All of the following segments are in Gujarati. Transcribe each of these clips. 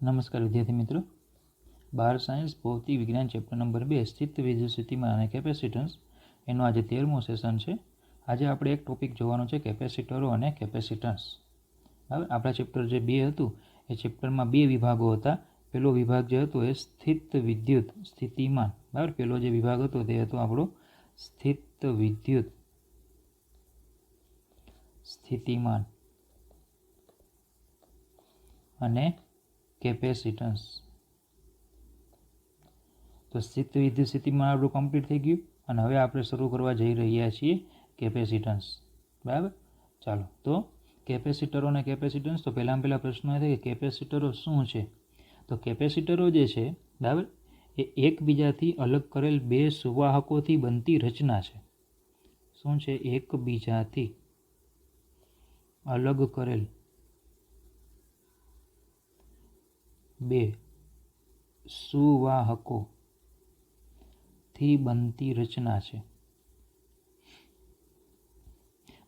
નમસ્કાર વિદ્યાર્થી મિત્રો, 12 સાયન્સ ભૌતિક વિજ્ઞાન ચેપ્ટર નંબર 2 સ્થિત વિદ્યુત સ્થિતિમાન અને કેપેસિટન્સ એનો આજે 13મો સેશન છે. આજે આપણે એક ટોપિક જોવાનો છે કેપેસિટરો અને કેપેસિટન્સ. બરાબર, આપણા ચેપ્ટર જે 2 હતું એ ચેપ્ટરમાં 2 વિભાગો હતા. પહેલો વિભાગ જે હતો એ સ્થિત વિદ્યુત સ્થિતિમાન. બરાબર, પહેલો જે વિભાગ હતો તે હતો આપણો સ્થિત વિદ્યુત સ્થિતિમાન અને કેપેસિટન્સ. તો સ્થિત વિદ્યુત સ્થિતિમાન આપણું કમ્પ્લીટ થઈ ગયું અને હવે આપણે શરૂ કરવા જઈ રહ્યા છીએ કેપેસિટન્સ. બરાબર, ચાલો તો કેપેસિટરો અને કેપેસિટન્સ. તો પહેલાં પ્રશ્ન એ થાય કે કેપેસિટરો શું છે. તો કેપેસિટરો જે છે, બરાબર, એ એકબીજાથી અલગ કરેલ બે સુવાહકોથી બનતી રચના છે. શું છે? એકબીજાથી અલગ કરેલ બે સુવાહકોથી બનતી રચના છે.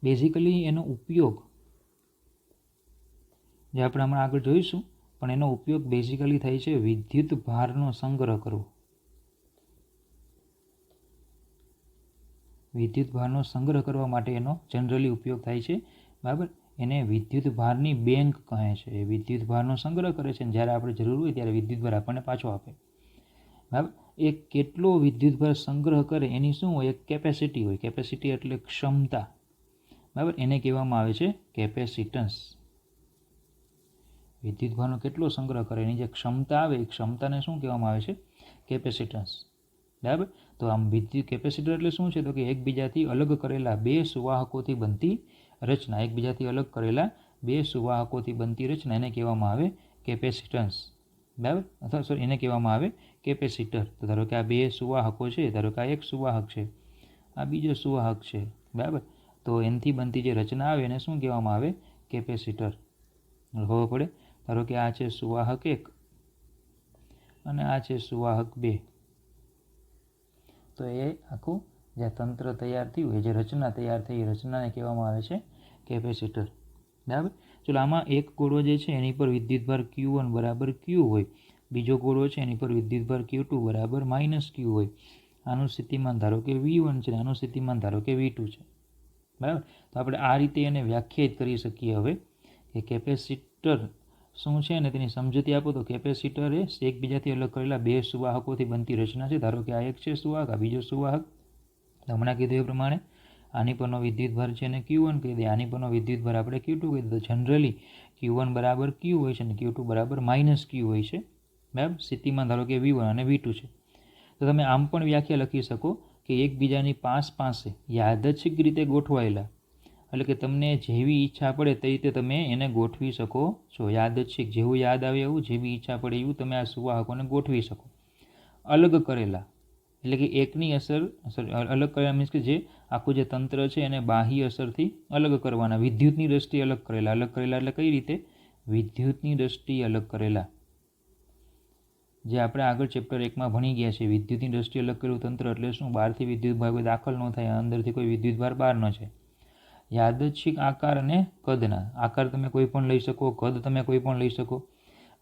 બેઝિકલી એનો ઉપયોગ જે આપણે હમણાં આગળ જોઈશું, પણ એનો ઉપયોગ બેઝિકલી થાય છે વિદ્યુત ભારનો સંગ્રહ કરવો. વિદ્યુત ભારનો સંગ્રહ કરવા માટે એનો જનરલી ઉપયોગ થાય છે. બરાબર, એને વિદ્યુત ભારની બેંક કહે છે. એ વિદ્યુત ભારનો સંગ્રહ કરે છે અને જ્યારે આપણે જરૂર હોય ત્યારે વિદ્યુત ભાર આપણને પાછો આપે. બરાબર, એ કેટલો વિદ્યુત ભાર સંગ્રહ કરે એની શું હોય? એક કેપેસિટી હોય. કેપેસિટી એટલે ક્ષમતા. બરાબર, એને કહેવામાં આવે છે કેપેસિટન્સ. વિદ્યુત ભારનો કેટલો સંગ્રહ કરે એની જે ક્ષમતા આવે એ ક્ષમતાને શું કહેવામાં આવે છે? કેપેસિટન્સ. બરાબર, તો આમ વિદ્યુત કેપેસિટર એટલે શું છે? તો કે એકબીજાથી અલગ કરેલા બે સુવાહકોથી બનતી રચના. એકબીજાથી અલગ કરેલા બે સુવાહકોથી બનતી રચના એને કહેવામાં આવે કેપેસિટન્સ. બરાબર, અથવા સોરી એને કહેવામાં આવે કેપેસિટર. તો ધારો કે આ બે સુવાહકો છે, ધારો કે આ એક સુવાહક છે, આ બીજો સુવાહક છે. બરાબર, તો એનાથી બનતી જે રચના આવે એને શું કહેવામાં આવે? કેપેસિટર. ખબર પડે? ધારો કે આ છે સુવાહક 1 અને આ છે સુવાહક 2. તો એ આખું જે તંત્ર તૈયાર થયું, એ જે રચના તૈયાર થઈ, એ રચનાને કહેવામાં આવે છે કેપેસિટર. બરાબર, ચલો આમાં એક ગોળો જે છે એની પર વિદ્યુતભાર Q1 બરાબર Q હોય, બીજો ગોળો છે એની પર વિદ્યુતભાર Q2 બરાબર -Q હોય. આનું સ્થિતિમાન ધારો કે V1 છે, આનું સ્થિતિમાન ધારો કે V2 છે. બરાબર, તો આપણે આ રીતે એને વ્યાખ્યાયિત કરી શકીએ હવે કે કેપેસિટર શું છે અને તેની સમજૂતી આપો. તો કેપેસિટર એ એકબીજાથી અલગ કરેલા બે સુવાહકોથી બનતી રચના છે. ધારો કે આ એક છે સુવાહક, આ બીજો સુવાહક. હમણાં કીધું એ પ્રમાણે આની પરનો વિદ્યુતભાર છે એને Q1 કહી દે, આની પરનો વિદ્યુતભાર આપણે Q2 કહી દે. તો જનરલી Q1 બરાબર Q હોય છે અને Q2 બરાબર -Q હોય છે. બરાબર, સ્થિતિમાન ધારો કે V1 અને V2 છે. તો તમે આમ પણ વ્યાખ્યા લખી શકો કે એકબીજાની પાસે યાદચ્છિક રીતે ગોઠવાયેલા, એટલે કે તમને જેવી ઈચ્છા પડે તે રીતે તમે એને ગોઠવી શકો છો. યાદચ્છિક, જેવું યાદ આવે એવું, જેવી ઈચ્છા પડે એવું તમે આ સુવાહકોને ગોઠવી શકો. અલગ કરેલા એટલે કે એકની અસર અલગ કરેલા મીન્સ કે જે આખું જે તંત્ર છે એને બાહ્ય અસરથી અલગ કરવાના. વિદ્યુતની દ્રષ્ટિએ અલગ કરેલા. અલગ કરેલા એટલે કઈ રીતે? વિદ્યુતની દ્રષ્ટિએ અલગ કરેલા. જે આપણે આગળ ચેપ્ટર 1માં ભણી ગયા છે. વિદ્યુતની દ્રષ્ટિએ અલગ કરેલું તંત્ર એટલે શું? બહારથી વિદ્યુતભાર કોઈ દાખલ ન થાય, અંદરથી કોઈ વિદ્યુતભાર બહાર ન છે. યાદચ્છિક આકાર અને કદના. આકાર તમે કોઈ પણ લઈ શકો, કદ તમે કોઈ પણ લઈ શકો.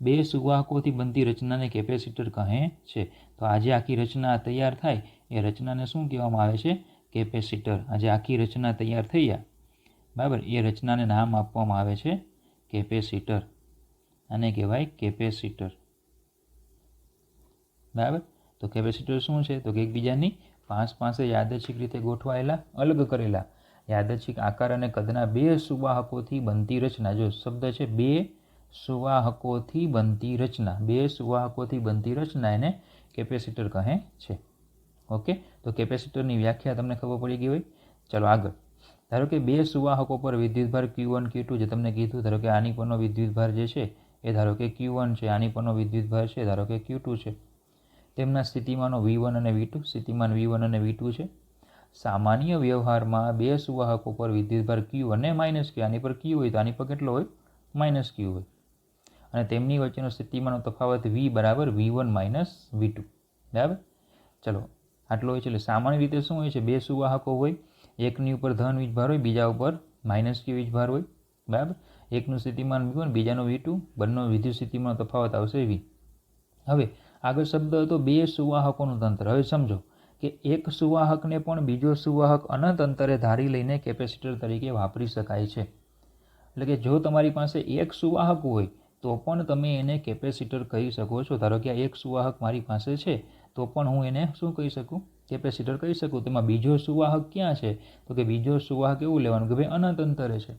બે સુવાહકોથી બનતી રચનાને કેપેસિટર કહે છે. તો આજે આખી રચના તૈયાર થાય એ રચનાને શું કહેવામાં આવે છે? કેપેસિટર. આજે આખી રચના તૈયાર થઈ જાય, બરાબર, એ રચનાને નામ આપવામાં આવે છે કેપેસિટર. આને કહેવાય કેપેસિટર. બરાબર, તો કેપેસિટર શું છે? તો કે એકબીજાની પાસે યાદચ્છિક રીતે ગોઠવાયેલા, અલગ કરેલા, યાદચ્છિક આકાર અને કદના બે સુવાહકોથી બનતી રચના. જો શબ્દ છે બે સુવાહકોથી બનતી રચના. બે સુવાહકોથી બનતી રચના એને કેપેસિટર કહે છે. ઓકે, તો કેપેસિટરની વ્યાખ્યા તમને ખબર પડી ગઈ હોય. ચાલો આગળ. ધારો કે બે સુવાહકો પર વિદ્યુતભાર Q1 Q2 જે તમને કીધું. ધારો કે આની પરનો વિદ્યુતભાર જે છે એ ધારો કે Q1 છે, આની પરનો વિદ્યુતભાર છે ધારો કે Q2 છે. તેમના સ્થિતિમાનો V1 અને V2. સ્થિતિમાન V1 અને V2 છે. સામાન્ય વ્યવહારમાં બે સુવાહકો પર વિદ્યુતભાર Q અને -Q. આની પર Q હોય તો આની પર કેટલો હોય? -Q હોય. અને તેમની વચ્ચેનો સ્થિતિમાનનો તફાવત V બરાબર V1 - V2. બરાબર, ચલો આટલો હોય છે. એટલે સામાન્ય રીતે શું હોય છે? બે સુવાહકો હોય, એકની ઉપર ધન વીજભાર હોય, બીજા ઉપર -Q વીજભાર હોય. બરાબર, એકનું સ્થિતિમાન V1 બીજાનું V2, બંનેનો વિદ્યુત સ્થિતિમાનનો તફાવત આવશે V. હવે આગળ શબ્દ હતો બે સુવાહકોનું તંત્ર. હવે સમજો કે એક સુવાહકને પણ બીજો સુવાહક અનંત અંતરે ધારી લઈને કેપેસિટર તરીકે વાપરી શકાય છે. એટલે કે જો તમારી પાસે એક સુવાહક હોય તો પણ તમે એને કેપેસિટર કહી શકો છો. ધારો કે આ એક સુવાહક મારી પાસે છે તો પણ હું એને શું કહી શકું? કેપેસિટર કહી શકું. તેમાં બીજો સુવાહક ક્યાં છે? તો કે બીજો સુવાહક એવું લેવાનું કે ભાઈ અનંત અંતરે છે.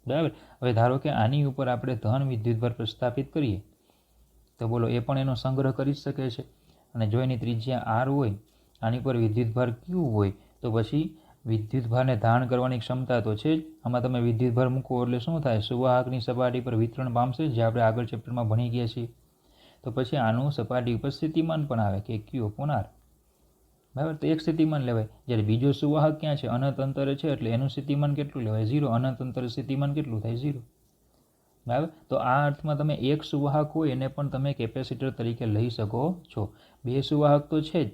બરાબર. હવે ધારો કે આની ઉપર આપણે ધન વિદ્યુતભાર પ્રસ્થાપિત કરીએ તો બોલો એ પણ એનો સંગ્રહ કરી શકે છે. અને જો એની ત્રિજ્યા R હોય, આની પર વિદ્યુતભાર Q હોય, તો પછી વિદ્યુતભારને ધારણ કરવાની ક્ષમતા તો છે જ. આમાં તમે વિદ્યુતભાર મૂકો એટલે શું થાય? સુવાહકની સપાટી પર વિતરણ પામશે, જે આપણે આગળ ચેપ્ટરમાં ભણી ગયા છીએ. તો પછી આનું સપાટી ઉપર સ્થિતિમાન પણ આવે કે Q/R. બરાબર. તો એક સ્થિતિમાન લેવાય. જ્યારે બીજો સુવાહક ક્યાં છે? અનંત અંતરે છે, એટલે એનું સ્થિતિમાન કેટલું લેવાય? 0. અનંત અંતરે સ્થિતિમાન કેટલું થાય? 0. બરાબર. તો આ અર્થમાં તમે એક સુવાહક હોય એને પણ તમે કેપેસિટર તરીકે લઈ શકો છો. બે સુવાહક તો છે જ,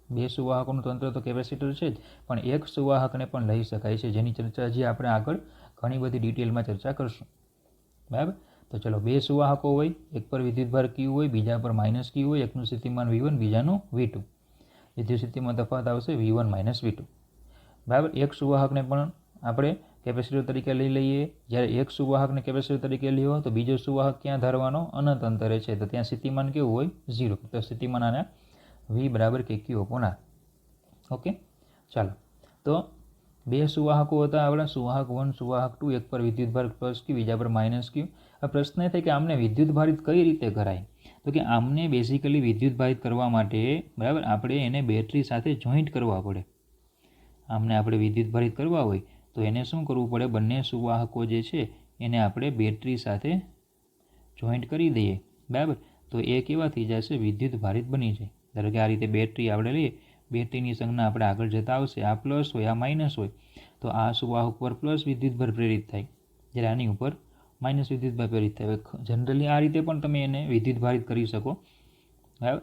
બે સુવાહકોનું તંત્ર તો કેપેસિટર છે જ, પણ એક સુવાહકને પણ લઈ શકાય છે, જેની ચર્ચા જે આપણે આગળ ઘણી બધી ડિટેલમાં ચર્ચા કરશું. બરાબર. તો ચલો, બે સુવાહકો હોય, એક પર વિદ્યુતભાર Q હોય, બીજા પર -Q હોય, એકનું સ્થિતિમાન V1 બીજાનું V2. વિદ્યુત સ્થિતિમાં તફાવત આવશે V1 - V2. બરાબર. એક સુવાહકને પણ આપણે કેપેસિટર તરીકે લઈ લઈએ. જ્યારે એક સુવાહકને કેપેસિટર તરીકે લ્યો તો બીજો સુવાહક ક્યાં ધારવાનો? અનંત અંતરે છે, તો ત્યાં સ્થિતિમાન કેવું હોય? 0. તો સ્થિતિમાન આના V બરાબર Q/R. ઓકે. ચાલો, તો બે સુવાહકો હતા આપણા, સુવાહક 1, સુવાહક 2. એક પર વિદ્યુતભાર +Q, બીજા પર -Q. આ પ્રશ્ન એ થાય કે આમને વિદ્યુતભારિત કઈ રીતે કરાય? તો કે આમને બેઝિકલી વિદ્યુતભારિત કરવા માટે બરાબર આપણે એને બેટરી સાથે જોઈન્ટ કરવા પડે. આમને આપણે વિદ્યુતભારિત કરવા હોય તો એને શું કરવું પડે? બંને સુવાહકો જે છે એને આપણે બેટરી સાથે જોઈન્ટ કરી દઈએ. બરાબર. તો એ કેવા થઈ જશે? વિદ્યુતભારિત બની જાય. ધારો કે આ રીતે બેટરી આપણે લઈએ, બેટરીની સંજ્ઞા આપણે આગળ જતા આવશે. આ પ્લસ હોય, આ માઇનસ હોય, તો આ સુવાહક પર પ્લસ વિદ્યુતભાર પ્રેરિત થાય, જ્યારે આની ઉપર માઇનસ વિદ્યુતભાર પ્રેરિત થાય. જનરલી આ રીતે પણ તમે એને વિદ્યુતભારિત કરી શકો. બરાબર.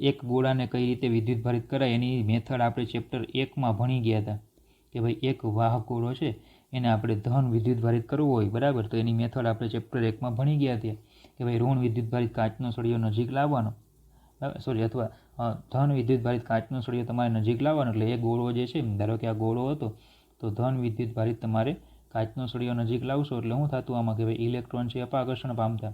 એક ગોળાને કઈ રીતે વિદ્યુતભારિત કરાય એની મેથડ આપણે ચેપ્ટર 1માં ભણી ગયા હતા કે ભાઈ એક વાહક ગોળો છે એને આપણે ધન વિદ્યુતભારિત કરવો હોય, બરાબર, તો એની મેથડ આપણે ચેપ્ટર 1માં ભણી ગયા હતા કે ભાઈ ઋણ વિદ્યુતભારિત કાચનો સળિયો નજીક લાવવાનો, અથવા ધન વિદ્યુતભારિત કાચનો સળિયો તમારે નજીક લાવવાનો. એટલે એ ગોળો જે છે, ધારો કે આ ગોળો હતો તો ધન વિદ્યુતભારિત તમારે કાચનો સળિયો નજીક લાવશો એટલે શું થતું આમાં કે ભાઈ ઇલેક્ટ્રોન છે અપાકર્ષણ પામતા.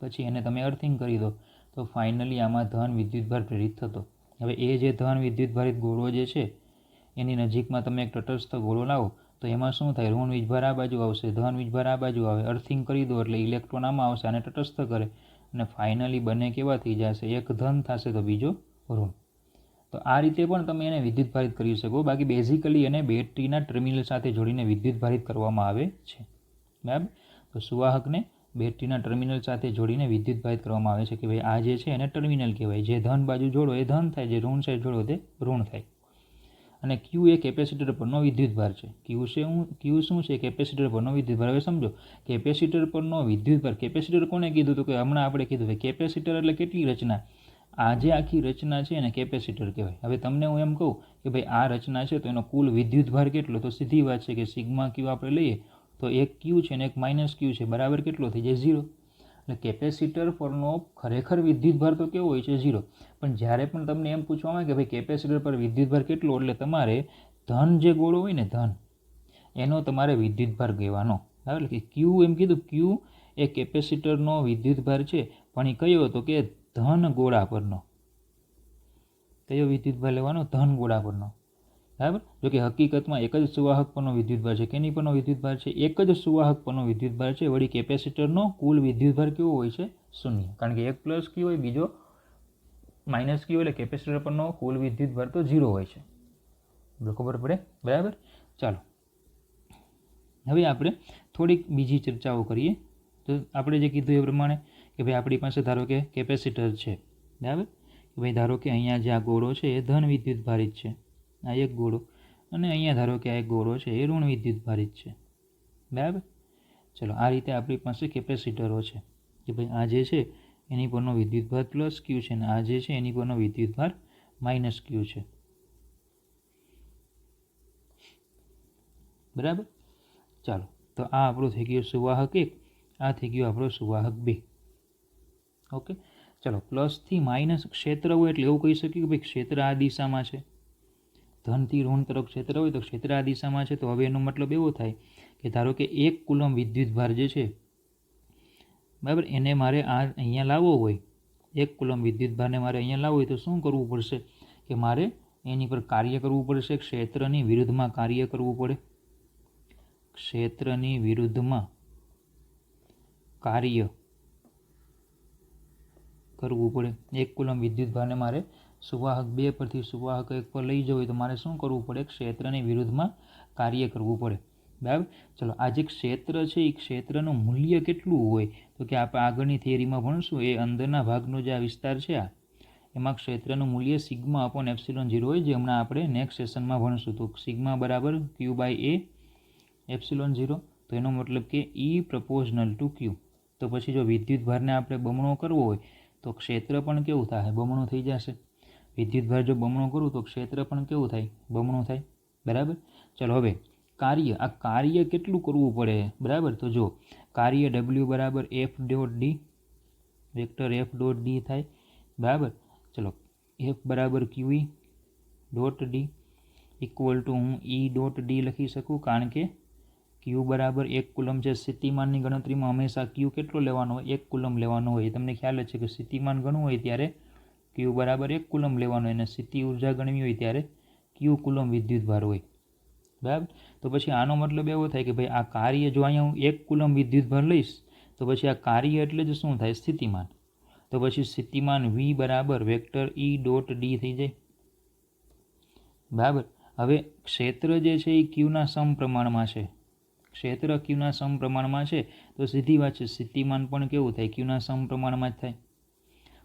પછી એને તમે અર્થિંગ કરી દો તો ફાઇનલી આમાં ધન વિદ્યુતભાર પ્રેરિત થતો. હવે એ જે ધન વિદ્યુતભારિત ગોળો જે છે એની નજીકમાં તમે એક તટસ્થ ગોળો લાવો તો એમાં શું થાય? ઋણ વીજભાર આ બાજુ આવશે, ધન વીજભાર આ બાજુ આવે. અર્થિંગ કરી દો એટલે ઇલેક્ટ્રોન આમાં આવશે, આને તટસ્થ કરે, અને ફાઇનલી બંને કેવા થઈ જશે? એક ધન થશે તો બીજો ઋણ. તો આ રીતે પણ તમે એને વિદ્યુતભારિત કરી શકો. બાકી બેઝિકલી એને બેટરીના ટર્મિનલ સાથે જોડીને વિદ્યુતભારિત કરવામાં આવે છે. બરાબર. તો સુવાહકને બેટરીના ટર્મિનલ સાથે જોડીને વિદ્યુતભારિત કરવામાં આવે છે કે ભાઈ આ જે છે એને ટર્મિનલ કહેવાય. જે ધન બાજુ જોડો એ ધન થાય, જે ઋણ સાઈડ જોડો તે ઋણ થાય. અને Q એ કેપેસિટર પરનો વિદ્યુતભાર છે. Q શું છે? કેપેસિટર પરનો વિદ્યુતભાર. હવે સમજો, કેપેસિટર પરનો વિદ્યુતભાર, કેપેસિટર કોને કીધું? તો કે હમણાં આપણે કીધું કે કેપેસિટર એટલે કેટલી રચના? આ જે આખી રચના છે એને કેપેસિટર કહેવાય. હવે તમને હું એમ કહું કે ભાઈ આ રચના છે તો એનો કુલ વિદ્યુતભાર કેટલો? તો સીધી વાત છે કે સિગ્મા Q આપણે લઈએ તો એક Q છે ને એક -Q છે, બરાબર કેટલો થઈ જાય? 0. એટલે કેપેસિટર પરનો ખરેખર વિદ્યુતભાર તો કેવો હોય છે? 0. પણ જ્યારે પણ તમને એમ પૂછવામાં આવે કે ભાઈ કેપેસિટર પર વિદ્યુતભાર કેટલો, એટલે તમારે ધન જે ગોળો હોય ને ધન, એનો તમારે વિદ્યુતભાર કહેવાનો. બરાબર. કે Q એમ કીધું, Q એ કેપેસિટરનો વિદ્યુતભાર છે, પણ એ કયો હતો? કે ધન ગોળા પરનો. કયો વિદ્યુતભાર લેવાનો? ધન ગોળા પરનો. બરાબર. જો કે હકીકતમાં એક જ સુવાહક પરનો વિદ્યુતભાર છે. કેની પરનો વિદ્યુતભાર છે? એક જ સુવાહક પરનો વિદ્યુતભાર છે. વળી કેપેસિટરનો કુલ વિદ્યુતભાર કેવો હોય છે? 0. કારણ કે એક +Q હોય, બીજો -Q, એટલે કેપેસિટર પરનો કુલ વિદ્યુતભાર તો 0 હોય છે. ખબર પડે? બરાબર. ચાલો, હવે આપણે થોડીક બીજી ચર્ચાઓ કરીએ. તો આપણે જે કીધું એ પ્રમાણે કે ભાઈ આપણી પાસે ધારો કે કેપેસિટર છે, બરાબર. કે ભાઈ ધારો કે અહીંયા જે આ ગોળો છે એ ધન વિદ્યુતભારિત છે, આ એક ગોળો, અને અહીંયા ધારો કે આ એક ગોળો છે એ ઋણ વિદ્યુતભારિત છે. બરાબર. ચલો, આ રીતે આપણી પાસે કેપેસિટરો છે કે ભાઈ આ જે છે એની પરનો વિદ્યુતભાર +Q છે અને આ જે છે એની પરનો વિદ્યુતભાર -Q છે. બરાબર. ચાલો, તો આ આપણો થઈ ગયો સુવાહક 1, આ થઈ ગયો આપણો સુવાહક 2. ઓકે, ચલો પ્લસથી માઇનસ ક્ષેત્ર હોય એટલે એવું કહી શકીએ કે ભાઈ ક્ષેત્ર આ દિશામાં છે, ધનથી ઋણ તરફ ક્ષેત્ર હોય તો ક્ષેત્ર આ દિશામાં છે. તો હવે એનો મતલબ એવો થાય કે ધારો કે 1 કુલમ વિદ્યુતભાર જે છે, બરાબર, એને મારે આ અહીંયા લાવવો હોય, 1 કુલમ વિદ્યુતભારને મારે અહીંયા લાવવો હોય તો શું કરવું પડશે કે મારે એની પર કાર્ય કરવું પડશે, ક્ષેત્રની વિરુદ્ધમાં કાર્ય કરવું પડે, ક્ષેત્રની વિરુદ્ધમાં કાર્ય કરવું પડે. 1 કુલમ વિદ્યુતભારને મારે સુવાહક 2 પરથી સુવાહક 1 પર લઈ જવું હોય તો મારે શું કરવું પડે, ક્ષેત્રની વિરુદ્ધમાં કાર્ય કરવું પડે. બરાબર, ચલો આ જે ક્ષેત્ર છે એ ક્ષેત્રનું મૂલ્ય કેટલું હોય તો કે આપણે આગળની થિયરીમાં ભણશું, એ અંદરના ભાગનો જે આ વિસ્તાર છે આ, એમાં ક્ષેત્રનું મૂલ્ય સિગ્મા અપોન એપ્સિલોન 0 હોય, જે હમણાં આપણે નેક્સ્ટ સેશનમાં ભણશું. તો સિગ્મા બરાબર Q/A એપ્સિલોન 0. તો એનો મતલબ કે E પ્રપોઝનલ ટુ Q. તો પછી જો વિદ્યુતભારને આપણે બમણો કરવો હોય તો ક્ષેત્ર પણ કેવું થાય, બમણું થઈ જશે. વિદ્યુતભાર જો બમણો કરું તો ક્ષેત્ર પણ કેવું થાય, બમણું થાય. બરાબર, ચલો હવે કાર્ય, આ કાર્ય કેટલું કરવું પડે, બરાબર. તો જો કાર્ય W બરાબર F dot D, vector F dot D થાય. બરાબર, ચલો F બરાબર QE dot D equal to હું E ડોટ ડી લખી શકું, કારણ કે Q બરાબર 1 કુલમ છે. સ્થિતિમાનની ગણતરીમાં હંમેશા Q કેટલો લેવાનો હોય, 1 કુલમ લેવાનો હોય. તમને ખ્યાલ જ છે કે સ્થિતિમાન ગણવું હોય ત્યારે Q બરાબર 1 કુલમ લેવાનો હોય, અને સ્થિતિ ઉર્જા ગણવી હોય ત્યારે Q કુલમ વિદ્યુતભાર હોય. બરાબર, તો પછી આનો મતલબ એવો થાય કે ભાઈ આ કાર્ય, જો અહીંયા હું 1 કુલમ વિદ્યુતભાર લઈશ તો પછી આ કાર્ય એટલે જ શું થાય, સ્થિતિમાન. તો પછી સ્થિતિમાન V બરાબર વેક્ટર E ડોટ ડી થઈ જાય. બરાબર, હવે ક્ષેત્ર જે છે એ Qના સમપ્રમાણમાં છે, ક્ષેત્ર Qના સમપ્રમાણમાં છે તો સીધી વાત છે સ્થિતિમાન પણ કેવું થાય, Qના સમપ્રમાણમાં જ થાય.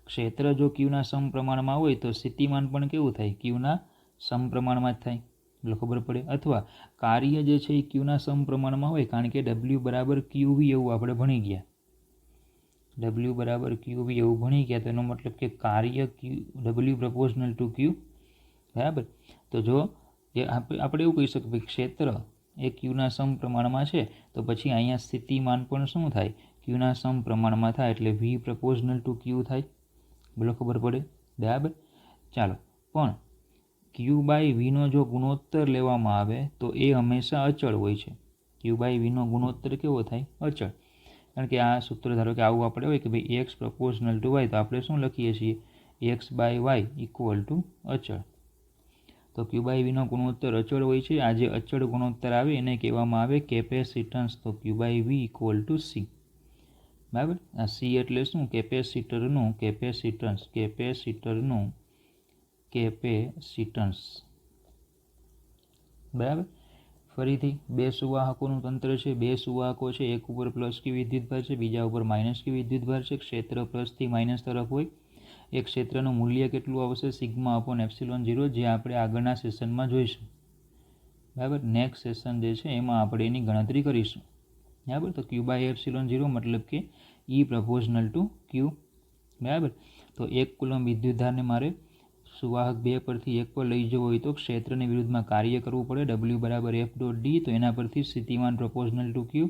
ક્ષેત્ર જો Qના સમપ્રમાણમાં હોય તો સ્થિતિમાન પણ કેવું થાય, Qના સમપ્રમાણમાં જ થાય. એટલે ખબર પડે. અથવા કાર્ય જે છે એ Qના સમપ્રમાણમાં હોય, કારણ કે W બરાબર QV એવું આપણે ભણી ગયા, W બરાબર QV એવું ભણી ગયા. તો એનો મતલબ કે કાર્ય W પ્રપોઝનલ ટુ Q. બરાબર, તો જો એ આપણે એવું કહી શકીએ કે ક્ષેત્ર એ Qના સમપ્રમાણમાં છે તો પછી અહીંયા સ્થિતિમાન પણ શું થાય, Qના સમપ્રમાણમાં થાય, એટલે V પ્રપોઝનલ ટુ Q થાય. બોલો, ખબર પડે. બરાબર, ચાલો, પણ Q/Vનો જો ગુણોત્તર લેવામાં આવે તો એ હંમેશા અચળ હોય છે. Q/Vનો ગુણોત્તર કેવો થાય, અચળ. કારણ કે આ સૂત્ર ધારો કે આવું આપણે હોય કે ભાઈ X પ્રપોઝનલ ટુ Y, તો આપણે શું લખીએ છીએ, X/Y ઇક્વલ ટુ અચળ. તો Q/Vનો ગુણોત્તર અચળ હોય છે. આ જે અચળ ગુણોત્તર આવે એને કહેવામાં આવે કેપેસિટન્સ. તો Q/V ઇક્વલ ટુ C. બરાબર, આ C એટલે શું, કેપેસિટરનું કેપેસિટન્સ, કેપેસિટરનું કેપેસિટન્સ. બરાબર, ફરીથી બે સુવાહકોનું તંત્ર છે. બે સુવાહકો છે, એક ઉપર પ્લસ Q વિદ્યુતભાર છે, બીજા ઉપર માઇનસ Q વિદ્યુતભાર છે. ક્ષેત્ર પ્લસથી માઇનસ તરફ હોય. એક ક્ષેત્રનું મૂલ્ય કેટલું આવશે, સિગ્મા અપોન એપ્સિલોન 0, જે આપણે આગળના સેશનમાં જોઈશું. બરાબર, નેક્સ્ટ સેશન જે છે એમાં આપણે એની ગણતરી કરીશું. બરાબર, તો Q/એપ્સિલોન 0 મતલબ કે E પ્રપોઝનલ ટુ Q. બરાબર, તો 1 કુલમ વિદ્યુતધારને મારે સુવાહક 2 પરથી 1 પર લઈ જવો હોય તો ક્ષેત્રની વિરુદ્ધમાં કાર્ય કરવું પડે, W બરાબર F ડોટ ડી. તો એના પરથી સ્થિતિમાન પ્રપોઝનલ ટુ Q.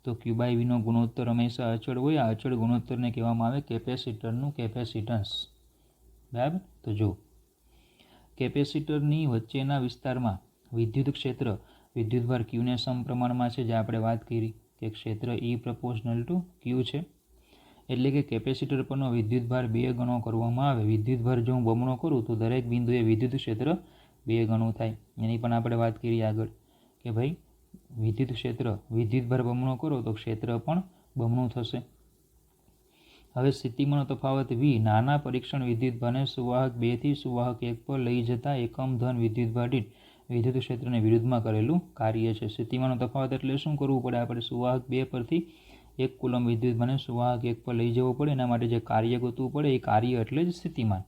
તો Q/Vનો ગુણોત્તર હંમેશા અચળ હોય. આ અચળ ગુણોત્તરને કહેવામાં આવે કેપેસિટરનું કેપેસિટન્સ. બરાબર, તો જો કેપેસિટરની વચ્ચેના વિસ્તારમાં વિદ્યુત ક્ષેત્ર વિદ્યુતભાર Qને સમપ્રમાણમાં છે, જે આપણે વાત કરી કે ક્ષેત્ર E પ્રપોઝનલ ટુ Q છે. એટલે કે કેપેસિટર પરનો વિદ્યુતભાર 2 ગણો કરવામાં આવે. વિદ્યુતભાર જો હું બમણો કરું તો દરેક બિંદુએ વિદ્યુત ક્ષેત્ર 2 ગણું થાય. એની પણ આપણે વાત કરી આગળ કે ભાઈ વિદ્યુત ક્ષેત્ર, વિદ્યુતભાર બમણો કરો તો ક્ષેત્ર પણ બમણું થશે. હવે સ્થિતિમાનનો તફાવત V નાના પરીક્ષણ વિદ્યુતભારને સુવાહક 2 થી સુવાહક 1 પર લઈ જતા એકમ ધન વિદ્યુતભાર દીઠ વિદ્યુત ક્ષેત્રને વિરુદ્ધમાં કરેલું કાર્ય છે. સ્થિતિમાનનો તફાવત એટલે શું કરવું પડે, આપણે સુવાહક 2 પરથી 1 કુલમ વિદ્યુતભારને સુવાહક 1 પર લઈ જવો પડે. એના માટે જે કાર્ય ગોતવું પડે એ કાર્ય એટલે જ સ્થિતિમાન.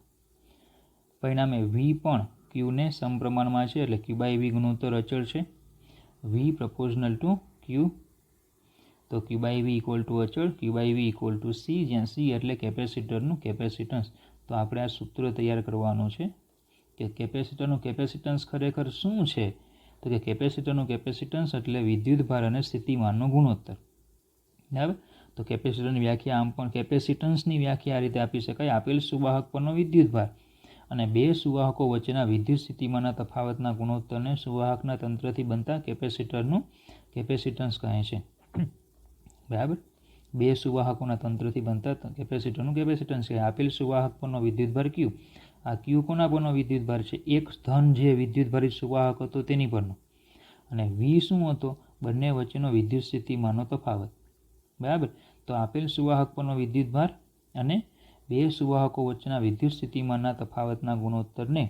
પરિણામે V પણ Qને સમપ્રમાણમાં છે, એટલે Q/V ગુણોત્તર અચળ છે, V પ્રપોઝનલ ટુ Q. તો Q/V ઇક્વલ ટુ અચળ, Q/V ઇક્વલ ટુ C, જ્યાં C એટલે કેપેસિટરનું કેપેસિટન્સ. તો આપણે આ સૂત્ર તૈયાર કરવાનું છે કે કેપેસિટરનું કેપેસિટન્સ ખરેખર શું છે. તો કે કેપેસિટરનું કેપેસિટન્સ એટલે વિદ્યુતભાર અને સ્થિતિમાનનો ગુણોત્તર. બરાબર. તો કેપેસિટરની વ્યાખ્યા આમ પણ કેપેસિટન્સની વ્યાખ્યા આ રીતે આપી શકાય: આપેલ સુવાહક પરનો વિદ્યુતભાર અને બે સુવાહકો વચ્ચેના વિદ્યુત સ્થિતિમાનના તફાવતના ગુણોત્તરને સુવાહકના તંત્રથી બનતા કેપેસિટરનું કેપેસિટન્સ કહે છે. બરાબર. બે સુવાહકોના તંત્રથી બનતા કેપેસિટરનું કેપેસિટન્સ છે. આપેલ સુવાહક પરનો વિદ્યુતભાર ક્યુ. આ ક્યુ કોના પરનો વિદ્યુતભાર છે? એક ધન જે વિદ્યુતભારિત સુવાહક હતો તેની પરનો. અને વી શું હતો? બંને વચ્ચેનો વિદ્યુત સ્થિતિમાનનો તફાવત. બરાબર. તો આપેલ સુવાહક પરનો વિદ્યુતભાર અને બે સુવાહકો વચ્ચેના વિદ્યુત સ્થિતિમાનના તફાવતના ગુણોત્તરને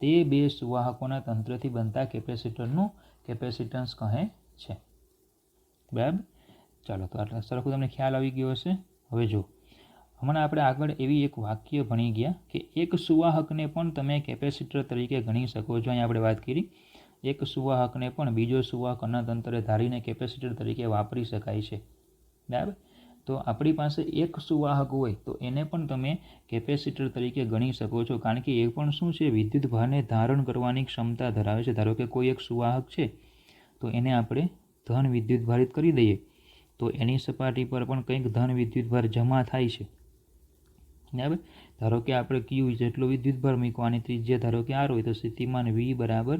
તે બે સુવાહકોના તંત્રથી બનતા કેપેસિટરનું કેપેસિટન્સ કહે છે. બરાબર. ચાલો, તો આટલા સરખું તમને ખ્યાલ આવી ગયો હશે. હવે જો હમણાં આપણે આગળ એવી એક વાક્ય ભણી ગયા કે એક સુવાહકને પણ તમે કેપેસિટર તરીકે ગણી શકો છો. અહીં આપણે વાત કરી એક સુવાહકને પણ બીજો સુવાહક અનંતરે ધારીને કેપેસિટર તરીકે વાપરી શકાય છે. બરાબર. તો આપણી પાસે એક સુવાહક હોય તો એને પણ તમે કેપેસિટર તરીકે ગણી શકો છો, કારણ કે એ પણ શું છે? વિદ્યુતભારને ધારણ કરવાની ક્ષમતા ધરાવે છે. ધારો કે કોઈ એક સુવાહક છે તો એને આપણે ધન વિદ્યુતભારિત કરી દઈએ તો એની સપાટી પર પણ કંઈક ધન વિદ્યુતભાર જમા થાય છે. બરાબર. ધારો કે આપણે ક્યુ જેટલો વિદ્યુતભાર મૂક્યો, આની ત્રિજ્યા ધારો કે આર હોય તો સ્થિતિમાન વી બરાબર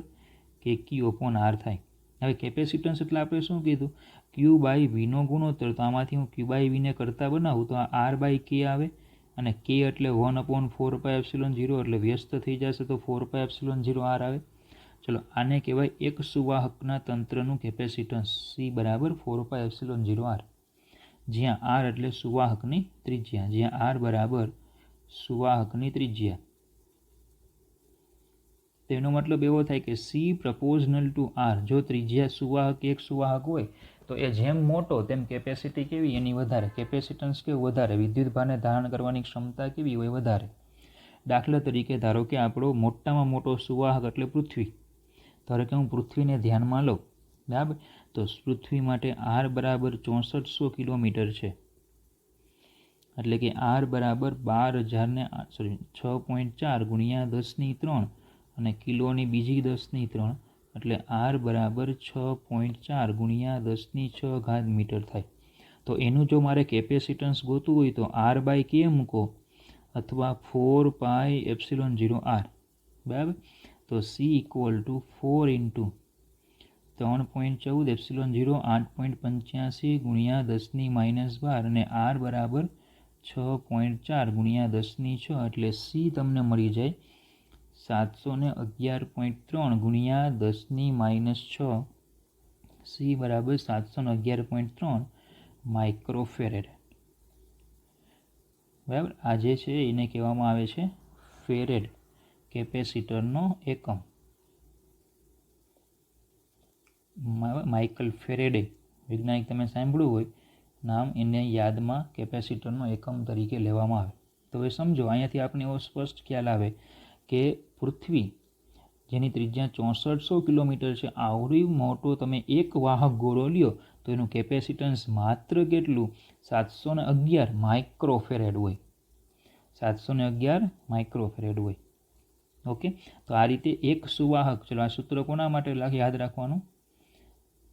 કે ક્યુ અપોન આર થાય. હવે કેપેસિટન્સ એટલે આપણે શું કીધું? ક્યુ બાય વીનો ગુણોત્તર. તો આમાંથી હું ક્યુ બાય વીને કરતા બનાવું તો આ આર બાય કે આવે, અને કે એટલે 1/4πε0 એટલે વ્યસ્ત થઈ જશે તો 4πε0 આર આવે. ચલો, આને કહેવાય એક સુવાહકના તંત્રનું કેપેસિટન્સ સી બરાબર 4πε0 આર, જ્યાં આર એટલે સુવાહકની ત્રિજ્યા, જ્યાં આર બરાબર સુવાહકની ત્રિજ્યા. તેનો મતલબ એવો થાય કે સી પ્રપોઝનલ ટુ આર. જો ત્રિજ્યા સુવાહક એક સુવાહક હોય તો એ જેમ મોટો તેમ કેપેસિટી કેવી? એની વધારે. કેપેસિટન્સ કેવું? વધારે. વિદ્યુતભારને ધારણ કરવાની ક્ષમતા કેવી હોય? વધારે. દાખલા તરીકે ધારો કે આપણો મોટામાં મોટો સુવાહક એટલે પૃથ્વી. ધારો કે હું પૃથ્વીને ધ્યાનમાં લઉં. બરાબર. તો પૃથ્વી માટે આર બરાબર 6400 કિલોમીટર છે. એટલે કે આર બરાબર 6.4 ગુણ્યા 10⁻³ અને કિલોની બીજી 10⁻³ એટલે આર બરાબર 6.4 ગુણ્યા 10⁶ મીટર થાય. તો એનું જો મારે કેપેસિટન્સ ગોતવું હોય તો આર બાય કે મૂકો અથવા 4πε0 આર. બરાબર. તો સી ઇક્વલ ટુ 4 × 3.14ε0 8.85 ગુણ્યા 10⁻12 અને આર બરાબર 6.4 ગુણ્યા 10⁶ એટલે સી તમને મળી જાય 711.3 ગુણ્યા 10⁻6. સી બરાબર 711.3 માઇક્રોફેરેડ. બરાબર. આ જે છે એને કહેવામાં આવે છે ફેરેડ, કેપેસિટરનો એકમ. માઇકલ ફેરેડે, વૈજ્ઞાનિક તમે સાંભળ્યું હોય નામ, એને યાદમાં કેપેસિટરનો એકમ તરીકે લેવામાં આવે. તો હવે સમજો, અહીંયાથી આપણે એવો સ્પષ્ટ ખ્યાલ આવે કે પૃથ્વી જેની ત્રિજ્યા 6400 કિલોમીટર છે, આવડી મોટો તમે એક વાહક ગોળો લ્યો તો એનું કેપેસિટન્સ માત્ર કેટલું? 711 માઇક્રોફેરેડ હોય. 711 માઇક્રોફેરેડ હોય. ઓકે. તો આ રીતે એક સુવાહક, ચલો આ સૂત્ર કોના માટે યાદ રાખવાનું?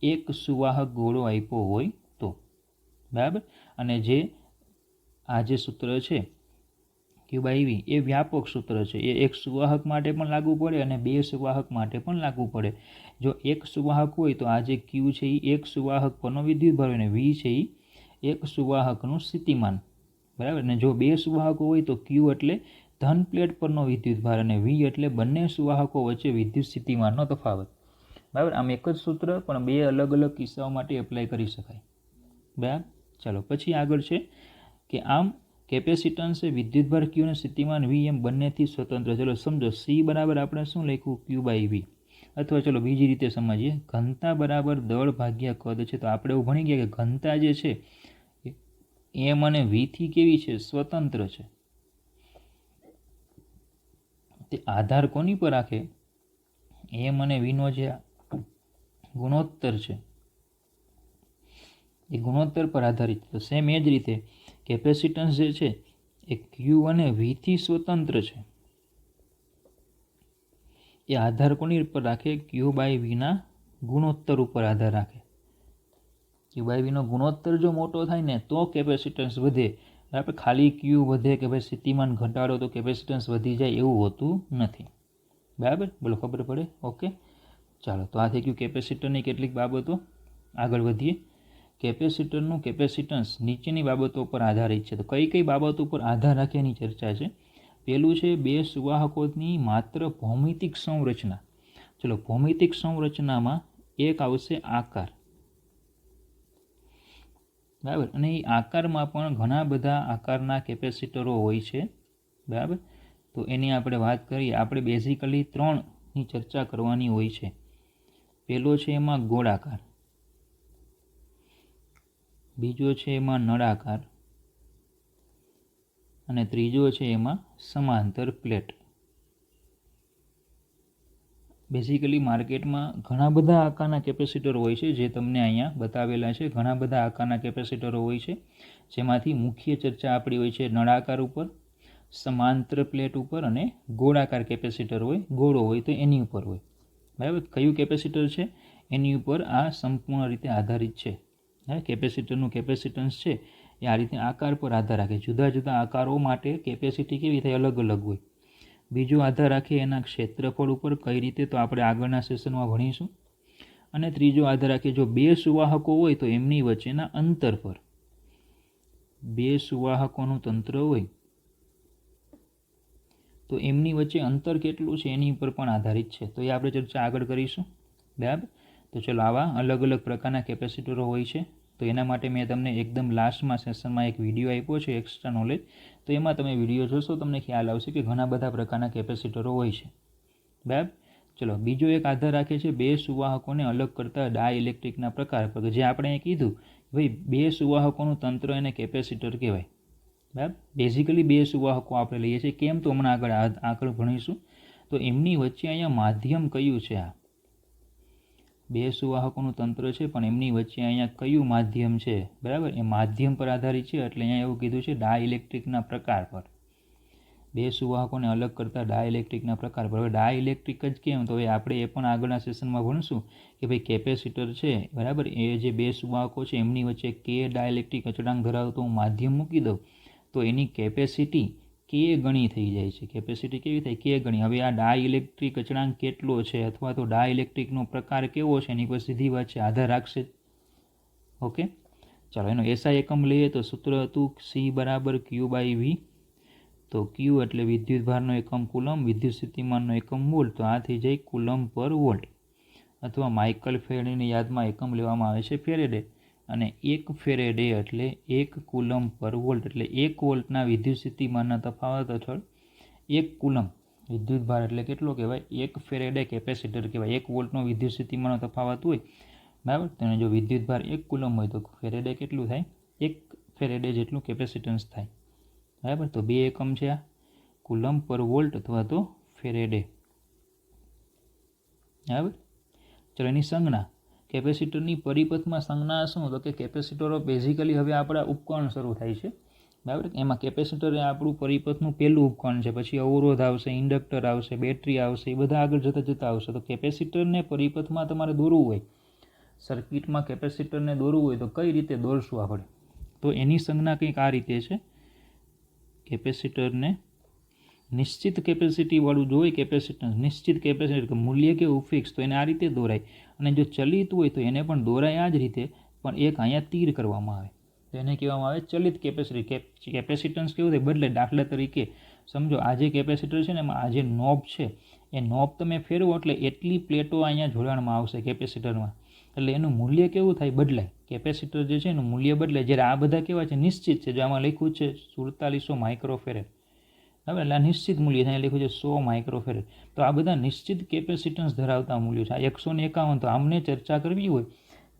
એક સુવાહક ગોળો આપ્યો હોય તો. બરાબર. અને આ જે સૂત્ર છે ક્યુ બાય વી એ વ્યાપક સૂત્ર છે. એ એક સુવાહક માટે પણ લાગુ પડે અને બે સુવાહક માટે પણ લાગુ પડે. જો એક સુવાહક હોય તો આ જે ક્યુ છે એ એક સુવાહક પરનો વિદ્યુતભાર હોય, અને વી છે એ એક સુવાહકનું સ્થિતિમાન. બરાબર. અને જો બે સુવાહકો હોય તો ક્યુ એટલે ધન પ્લેટ પરનો વિદ્યુતભાર અને વી એટલે બંને સુવાહકો વચ્ચે વિદ્યુત સ્થિતિમાનનો તફાવત. બરાબર. આમ એક જ સૂત્ર પણ બે અલગ અલગ કિસ્સાઓ માટે એપ્લાય કરી શકાય. બરાબર. ચાલો, પછી આગળ છે કે આમ કેપેસિટન્સ એ વિદ્યુતભાર ક્યુ અને સ્થિતિમાન વી એમ બંનેથી સ્વતંત્ર. ચલો સમજો, સી બરાબર આપણે શું લખ્યું? ક્યુ બાય વી. અથવા ચલો બીજી રીતે સમજીએ, ઘનતા બરાબર દળ ભાગ્યા કદ છે. તો આપણે એવું ભણી ગયા કે ઘનતા જે છે એમ અને વીથી કેવી છે? સ્વતંત્ર છે. તે આધાર કોની પર રાખે? એમ અને વીનો જે ગુણોત્તર છે એ ગુણોત્તર પર આધારિત. તો સેમ એ જ રીતે કેપેસિટન્સ જે છે એ ક્યુ અને વીથી સ્વતંત્ર છે. એ આધાર કોની પર રાખે? ક્યુ બાય વીના ગુણોત્તર ઉપર આધાર રાખે. ક્યુ બાય વીનો ગુણોત્તર જો મોટો થાય ને તો કેપેસિટન્સ વધે. આપણે ખાલી ક્યુ વધે કે ભાઈ સ્થિતિમાન ઘટાડો તો કેપેસિટન્સ વધી જાય એવું હોતું નથી. બરાબર, બોલો ખબર પડે? ઓકે, ચાલો. તો આ થઈ ગયું કેપેસિટરની કેટલીક બાબતો. આગળ વધીએ. કેપેસિટરનું કેપેસિટન્સ નીચેની બાબતો પર આધારિત છે. તો કઈ કઈ બાબતો પર આધાર રાખીની ચર્ચા છે? પહેલું છે બે સુવાહકોની માત્ર ભૌમિતિક સંરચના. ચલો, ભૌમિતિક સંરચનામાં એક આવશે આકાર. બરાબર, અને એ આકારમાં પણ ઘણા બધા આકારના કેપેસિટરો હોય છે. બરાબર, તો એની આપણે વાત કરીએ. આપણે બેઝિકલી 3ની ચર્ચા કરવાની હોય છે. પહેલો છે એમાં ગોળાકાર, બીજો છે એમાં નળાકાર, અને ત્રીજો છે એમાં સમાંતર પ્લેટ. બેઝિકલી માર્કેટમાં ઘણા બધા આકારના કેપેસિટર હોય છે, જે તમને અહીંયા બતાવેલા છે. ઘણા બધા આકારના કેપેસિટરો હોય છે, જેમાંથી મુખ્ય ચર્ચા આપણી હોય છે નળાકાર ઉપર, સમાંતર પ્લેટ ઉપર, અને ગોળાકાર કેપેસિટર હોય, ગોળો હોય તો એની ઉપર હોય. બરાબર, કયું કેપેસિટર છે એની ઉપર આ સંપૂર્ણ રીતે આધારિત છે. કેપેસિટરનું કેપેસિટન્સ છે એ આ રીતે આકાર પર આધાર રાખે. જુદા જુદા આકારો માટે કેપેસિટી કેવી થાય? અલગ અલગ હોય. બીજો આધાર રાખે એના ક્ષેત્રફળ ઉપર. કઈ રીતે? તો આપણે આગળના સેશનમાં ભણીશું. અને ત્રીજો આધાર રાખે જો બે સુવાહકો હોય તો એમની વચ્ચેના અંતર પર. બે સુવાહકોનું તંત્ર હોય તો એમની વચ્ચે અંતર કેટલું છે એની ઉપર પણ આધારિત છે. તો એ આપણે ચર્ચા આગળ કરીશું. બરાબર, તો ચલો, આવા અલગ અલગ પ્રકારના કેપેસિટરો હોય છે. તો એના માટે મેં તમને એકદમ લાસ્ટમાં સેશનમાં એક વિડીયો આપ્યો છે, એક્સ્ટ્રા નોલેજ. તો એમાં તમે વિડીયો જોશો તમને ખ્યાલ આવશે કે ઘણા બધા પ્રકારના કેપેસિટરો હોય છે. બરાબર, ચલો. બીજો એક આધાર રાખે છે બે સુવાહકોને અલગ કરતા ડાઇલેક્ટ્રિકના પ્રકાર પર. જે આપણે અહીં કીધું ભાઈ બે સુવાહકોનું તંત્ર એને કેપેસિટર કહેવાય. બરાબર, બેઝિકલી બે સુવાહકો આપણે લઈએ છીએ. કેમ? તો હમણાં આગળ ભણીશું. તો એમની વચ્ચે અહીંયા માધ્યમ કયું છે? આ બે સુવાહકોનું તંત્ર છે પણ એમની વચ્ચે અહીંયા કયું માધ્યમ છે? બરાબર, એ માધ્યમ પર આધારિત છે. એટલે અહીંયા એવું કીધું છે ડાઇલેક્ટ્રિકના પ્રકાર પર. બે સુવાહકોને અલગ કરતા ડાઇલેક્ટ્રિકના પ્રકાર પર. હવે ડાઇલેક્ટ્રિક જ કેમ? તો આપણે એ પણ આગળના સેશનમાં ભણીશું કે ભાઈ કેપેસિટર છે, બરાબર, એ જે બે સુવાહકો છે એમની વચ્ચે કે ડાઇલેક્ટ્રિક અચળાંક ધરાવતો હું માધ્યમ મૂકી દઉં તો એની કેપેસિટી કે ગણી થઈ જાય છે. કેપેસિટી કેવી થાય? કે ગણી. હવે આ ડાઇલેક્ટ્રિક અચળાંક કેટલો છે અથવા તો ડાઇલેક્ટ્રિકનો પ્રકાર કેવો છે એની પર સીધી વાત છે, આધાર રાખશે. ઓકે, ચાલો. એનો એસઆઈ એકમ લઈએ તો સૂત્ર હતું C બરાબર Q/V. તો Q એટલે વિદ્યુતભારનો એકમ કુલમ, વિદ્યુત સ્થિતિમાનનો એકમ વોલ્ટ. તો આ થઈ જાય કુલમ પર વોલ્ટ, અથવા માઇકલ ફેરેડેની યાદમાં એકમ લેવામાં આવે છે ફેરેડે. અને 1 ફેરેડે એટલે 1 કુલમ પર વોલ્ટ. એટલે 1 વોલ્ટના વિદ્યુત સ્થિતિમાનના તફાવત હેઠળ 1 કુલમ વિદ્યુતભાર એટલે કેટલો કહેવાય? 1 ફેરેડે કેપેસિટર કહેવાય. 1 વોલ્ટનો વિદ્યુત સ્થિતિમાનનો તફાવત હોય, બરાબર, તો જો વિદ્યુતભાર 1 કુલમ હોય તો ફેરેડે કેટલું થાય? 1 ફેરેડે જેટલું કેપેસિટન્સ થાય. બરાબર, તો બે એકમ છે આ, કુલમ પર વોલ્ટ અથવા તો ફેરેડે. બરાબર, ચલો. એની સંજ્ઞા, કેપેસિટરની પરિપથમાં સંજ્ઞા શું? તો કે કેપેસિટરો બેઝિકલી હવે આપણા ઉપકરણ શરૂ થાય છે. બરાબર, એમાં કેપેસિટર એ આપણું પરિપથનું પહેલું ઉપકરણ છે. પછી અવરોધ આવશે, ઇન્ડક્ટર આવશે, બેટરી આવશે, એ બધા આગળ જતાં આવશે. તો કેપેસિટરને પરિપથમાં તમારે દોરવું હોય, સર્કિટમાં કેપેસિટરને દોરવું હોય તો કઈ રીતે દોરશું આપણે? તો એની સંજ્ઞા કંઈક આ રીતે છે. કેપેસિટરને નિશ્ચિત કેપેસિટીવાળું જો હોય કેપેસિટન્સ, નિશ્ચિત કેપેસિટર મૂલ્ય કેવું ફિક્સ, તો એને આ રીતે દોરાય. અને જો ચલિત હોય તો એને પણ દોરાય આ જ રીતે, પણ એક અહીંયા તીર કરવામાં આવે. તો એને કહેવામાં આવે ચલિત કેપેસિટર. કેપેસિટન્સ કેવું થાય? બદલે. દાખલા તરીકે સમજો આ જે કેપેસિટર છે ને એમાં આ જે નોબ છે એ નોબ તમે ફેરવો એટલે એટલી પ્લેટો અહીંયા જોડાણમાં આવશે કેપેસિટરમાં. એટલે એનું મૂલ્ય કેવું થાય? બદલાય. કેપેસિટર જે છે એનું મૂલ્ય બદલાય. જ્યારે આ બધા કેવા છે? નિશ્ચિત છે. જો આમાં લખ્યું છે 4700 માઇક્રોફેરેડ, હવે એટલે આ નિશ્ચિત મૂલ્ય થાય. લખ્યું છે 100 માઇક્રોફેરેડ. તો આ બધા નિશ્ચિત કેપેસિટન્સ ધરાવતા મૂલ્યો છે. આ 151. તો આમને ચર્ચા કરવી હોય,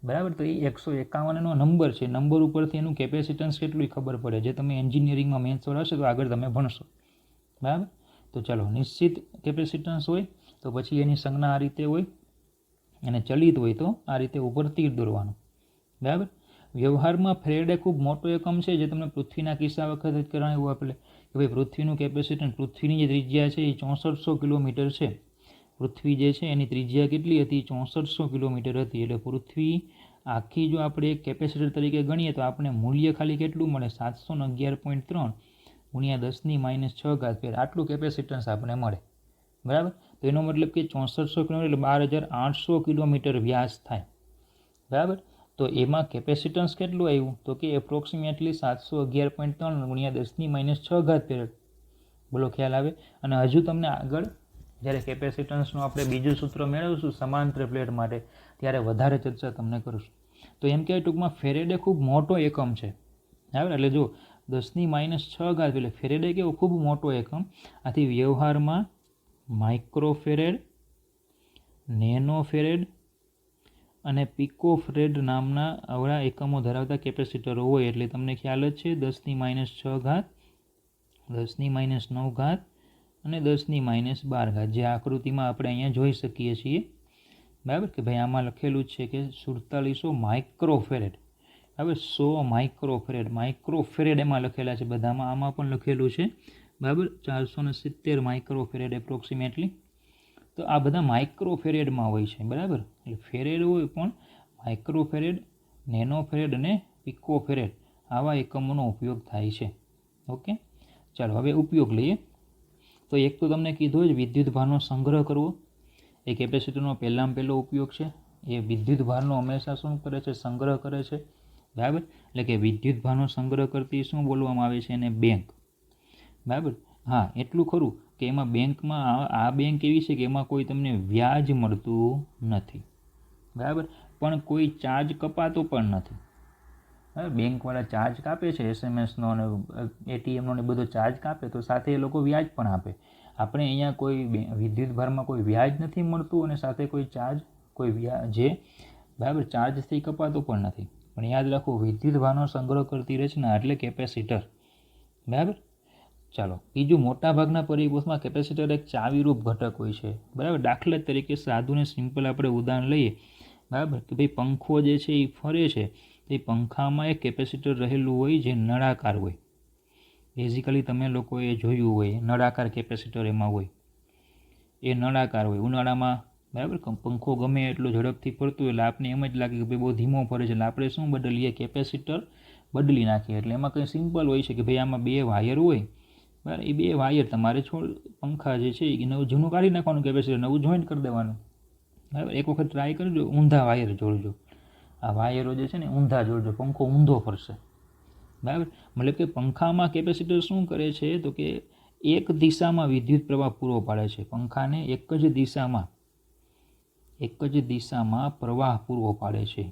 બરાબર, તો એ 151નો નંબર છે. નંબર ઉપરથી એનું કેપેસિટન્સ કેટલું ખબર પડે. જે તમે એન્જિનિયરિંગમાં મેથ્સ હશે તો આગળ તમે ભણશો. બરાબર, તો ચાલો. નિશ્ચિત કેપેસિટન્સ હોય તો પછી એની સંજ્ઞા આ રીતે હોય, અને ચલિત હોય તો આ રીતે ઉપર તીર દોરવાનું. બરાબર, વ્યવહારમાં ફેરેડે ખૂબ મોટો એકમ છે. જે તમને પૃથ્વીના કિસ્સા વખતે જ કરાવ્યું આપણે કે ભાઈ પૃથ્વીનું કેપેસિટન્સ, પૃથ્વીની જે ત્રિજ્યા છે એ 6400 કિલોમીટર છે. પૃથ્વી જે છે એની ત્રિજ્યા કેટલી હતી? 6400 કિલોમીટર હતી. એટલે પૃથ્વી આખી જો આપણે એક કેપેસિટર તરીકે ગણીએ તો આપણે મૂલ્ય ખાલી કેટલું મળે? 711.3 ગુણ્યા 10⁻6 ફેર આટલું કેપેસિટન્સ આપણે મળે. બરાબર. તો એનો મતલબ કે 6400 કિલોમીટર એટલે 12800 કિલોમીટર વ્યાસ થાય. બરાબર. તો એમાં કેપેસિટન્સ કેટલું આવ્યું? તો કે એપ્રોક્સિમેટલી 711.3 ગુણ્યા 10⁻6 ફેર. બોલો ખ્યાલ આવે? અને હજુ તમને આગળ જ્યારે કેપેસિટન્સનું આપણે બીજું સૂત્ર મેળવશું સમાંતર પ્લેટ માટે ત્યારે વધારે ચર્ચા તમને કરીશું. તો એમ કહેવાય ટૂંકમાં ફેરેડે ખૂબ મોટો એકમ છે. બરાબર. એટલે જો 10⁻6 એટલે ફેરેડે કેવો ખૂબ મોટો એકમ. આથી વ્યવહારમાં માઇક્રોફેરેડ, નેનોફેરેડ અને પિકોફેરેડ નામના આવડા એકમો ધરાવતા કેપેસિટરો હોય. એટલે તમને ખ્યાલ જ છે 10⁻6, 10⁻9 અને 10⁻12 જે આકૃતિમાં આપણે અહીંયા જોઈ શકીએ છીએ. બરાબર. કે ભાઈ આમાં લખેલું જ છે કે 4700 માઇક્રોફેરેડ. હવે 100 માઇક્રોફેરેડ, માઇક્રોફેરેડ એમાં લખેલા છે બધામાં. આમાં પણ લખેલું છે. બરાબર. 470 માઇક્રોફેરેડ એપ્રોક્સિમેટલી. તો આ બધા માઇક્રોફેરેડમાં હોય છે. બરાબર. એટલે ફેરેડ હોય પણ માઇક્રોફેરેડ, નેનોફેરેડ અને પિકોફેરેડ આવા એકમોનો ઉપયોગ થાય છે. ઓકે. ચાલો હવે ઉપયોગ લઈએ. તો એક તો તમને કીધું જ વિદ્યુત ભારનો સંગ્રહ કરવો એ કેપેસિટરનો પહેલામાં પહેલો ઉપયોગ છે. એ વિદ્યુત ભારનો હંમેશા શું કરે છે? સંગ્રહ કરે છે. બરાબર. એટલે કે વિદ્યુત ભારનો સંગ્રહ કરતી શું બોલવામાં આવે છે? એને બેંક. બરાબર. હા, એટલું ખરું કે એમાં બેંકમાં આ બેંક એવી છે કે એમાં કોઈ તમને વ્યાજ મળતું નથી. બરાબર. પણ કોઈ ચાર્જ કપાતો પણ નથી. બેંકવાળા ચાર્જ કાપે છે SMS નો અને ATM નો ને બધો ચાર્જ કાપે તો સાથે એ લોકો વ્યાજ પણ આપે. આપણે અહીંયા કોઈ વિદ્યુત ભારમાં કોઈ વ્યાજ નથી મળતું અને સાથે કોઈ ચાર્જ કોઈ વ્યાજે બરાબર ચાર્જથી કપાતો પણ નથી. પણ યાદ રાખો વિદ્યુત ભારનો સંગ્રહ કરતી રચના એટલે કેપેસિટર. બરાબર. ચાલો બીજું, મોટાભાગના પરિપથમાં કેપેસિટર એક ચાવીરૂપ ઘટક હોય છે. બરાબર. દાખલા તરીકે સાદું ને સિમ્પલ આપણે ઉદાહરણ લઈએ. બરાબર. કે ભાઈ પંખો જે છે એ ફરે છે. એ પંખામાં એક કેપેસિટર રહેલું હોય જે નળાકાર હોય. બેઝિકલી તમે લોકોએ જોયું હોય નળાકાર કેપેસિટર એમાં હોય. એ નળાકાર હોય. ઉનાળામાં બરાબર પંખો ગમે એટલો ઝડપથી ફરતું હોય એટલે આપને એમ જ લાગે કે ભાઈ બહુ ધીમો ફરે છે. એટલે આપણે શું બદલીએ? કેપેસિટર બદલી નાખીએ. એટલે એમાં કંઈ સિમ્પલ હોય છે કે ભાઈ આમાં 2 વાયર હોય. બરાબર. એ 2 વાયર તમારે પંખા જે છે એ નવું જૂનું કાઢી નાખવાનું, કેપેસિટર નવું જોઈન્ટ કરી દેવાનું. બરાબર. એક વખત ટ્રાય કરજો, ઊંધા વાયર જોડજો. આ વાયરો જે છે ને ઊંધા જોડજો, પંખો ઊંધો ફરશે. બરાબર. મતલબ કે પંખામાં કેપેસિટર શું કરે છે? તો કે એક દિશામાં વિદ્યુત પ્રવાહ પૂરો પાડે છે. પંખાને એક જ દિશામાં પ્રવાહ પૂરો પાડે છે.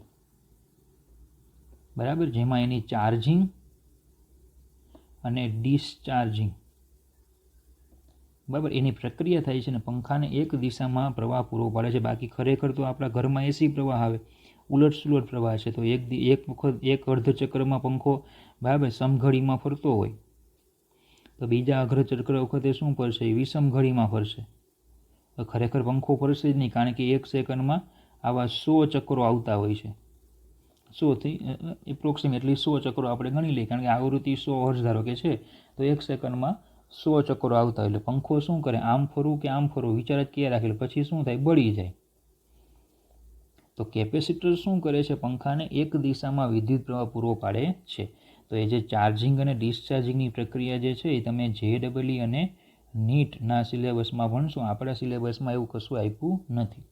બરાબર. જેમાં એની ચાર્જિંગ અને ડિસ્ચાર્જિંગ બરાબર એની પ્રક્રિયા થાય છે. ને પંખાને એક દિશામાં પ્રવાહ પૂરો પાડે છે. બાકી ખરેખર તો આપણા ઘરમાં એસી પ્રવાહ આવે, ઉલટસુલટ પ્રવાહ છે. તો એક વખત એક અર્ધચક્રમાં પંખો બરાબર સમઘડીમાં ફરતો હોય તો બીજા અર્ધચક્ર વખતે શું ફરશે? વિષમ ઘડીમાં ફરશે. તો ખરેખર પંખો ફરશે જ નહીં, કારણ કે એક સેકન્ડમાં આવા 100 ચક્રો આવતા હોય છે. 100થી એપ્રોક્સિમેટલી 100 ચક્રો આપણે ગણી લઈએ, કારણ કે આવૃત્તિ 100 હર્ટ્ઝ ધારો કે છે તો એક સેકન્ડમાં 100 ચક્રો આવતા હોય. એટલે પંખો શું કરે? આમ ફરવું કે આમ ફરવું વિચાર જ ક્યાં રાખે. પછી શું થાય? બળી જાય. તો કેપેસિટર શું કરે છે? પંખાને એક દિશામાં વિદ્યુત પ્રવાહ પૂરો પાડે છે. તો એ જે ચાર્જિંગ અને ડિસ્ચાર્જિંગની પ્રક્રિયા જે છે એ તમે JEE અને નીટના સિલેબસમાં ભણશો. આપણા સિલેબસમાં એવું કશું આપ્યું નથી.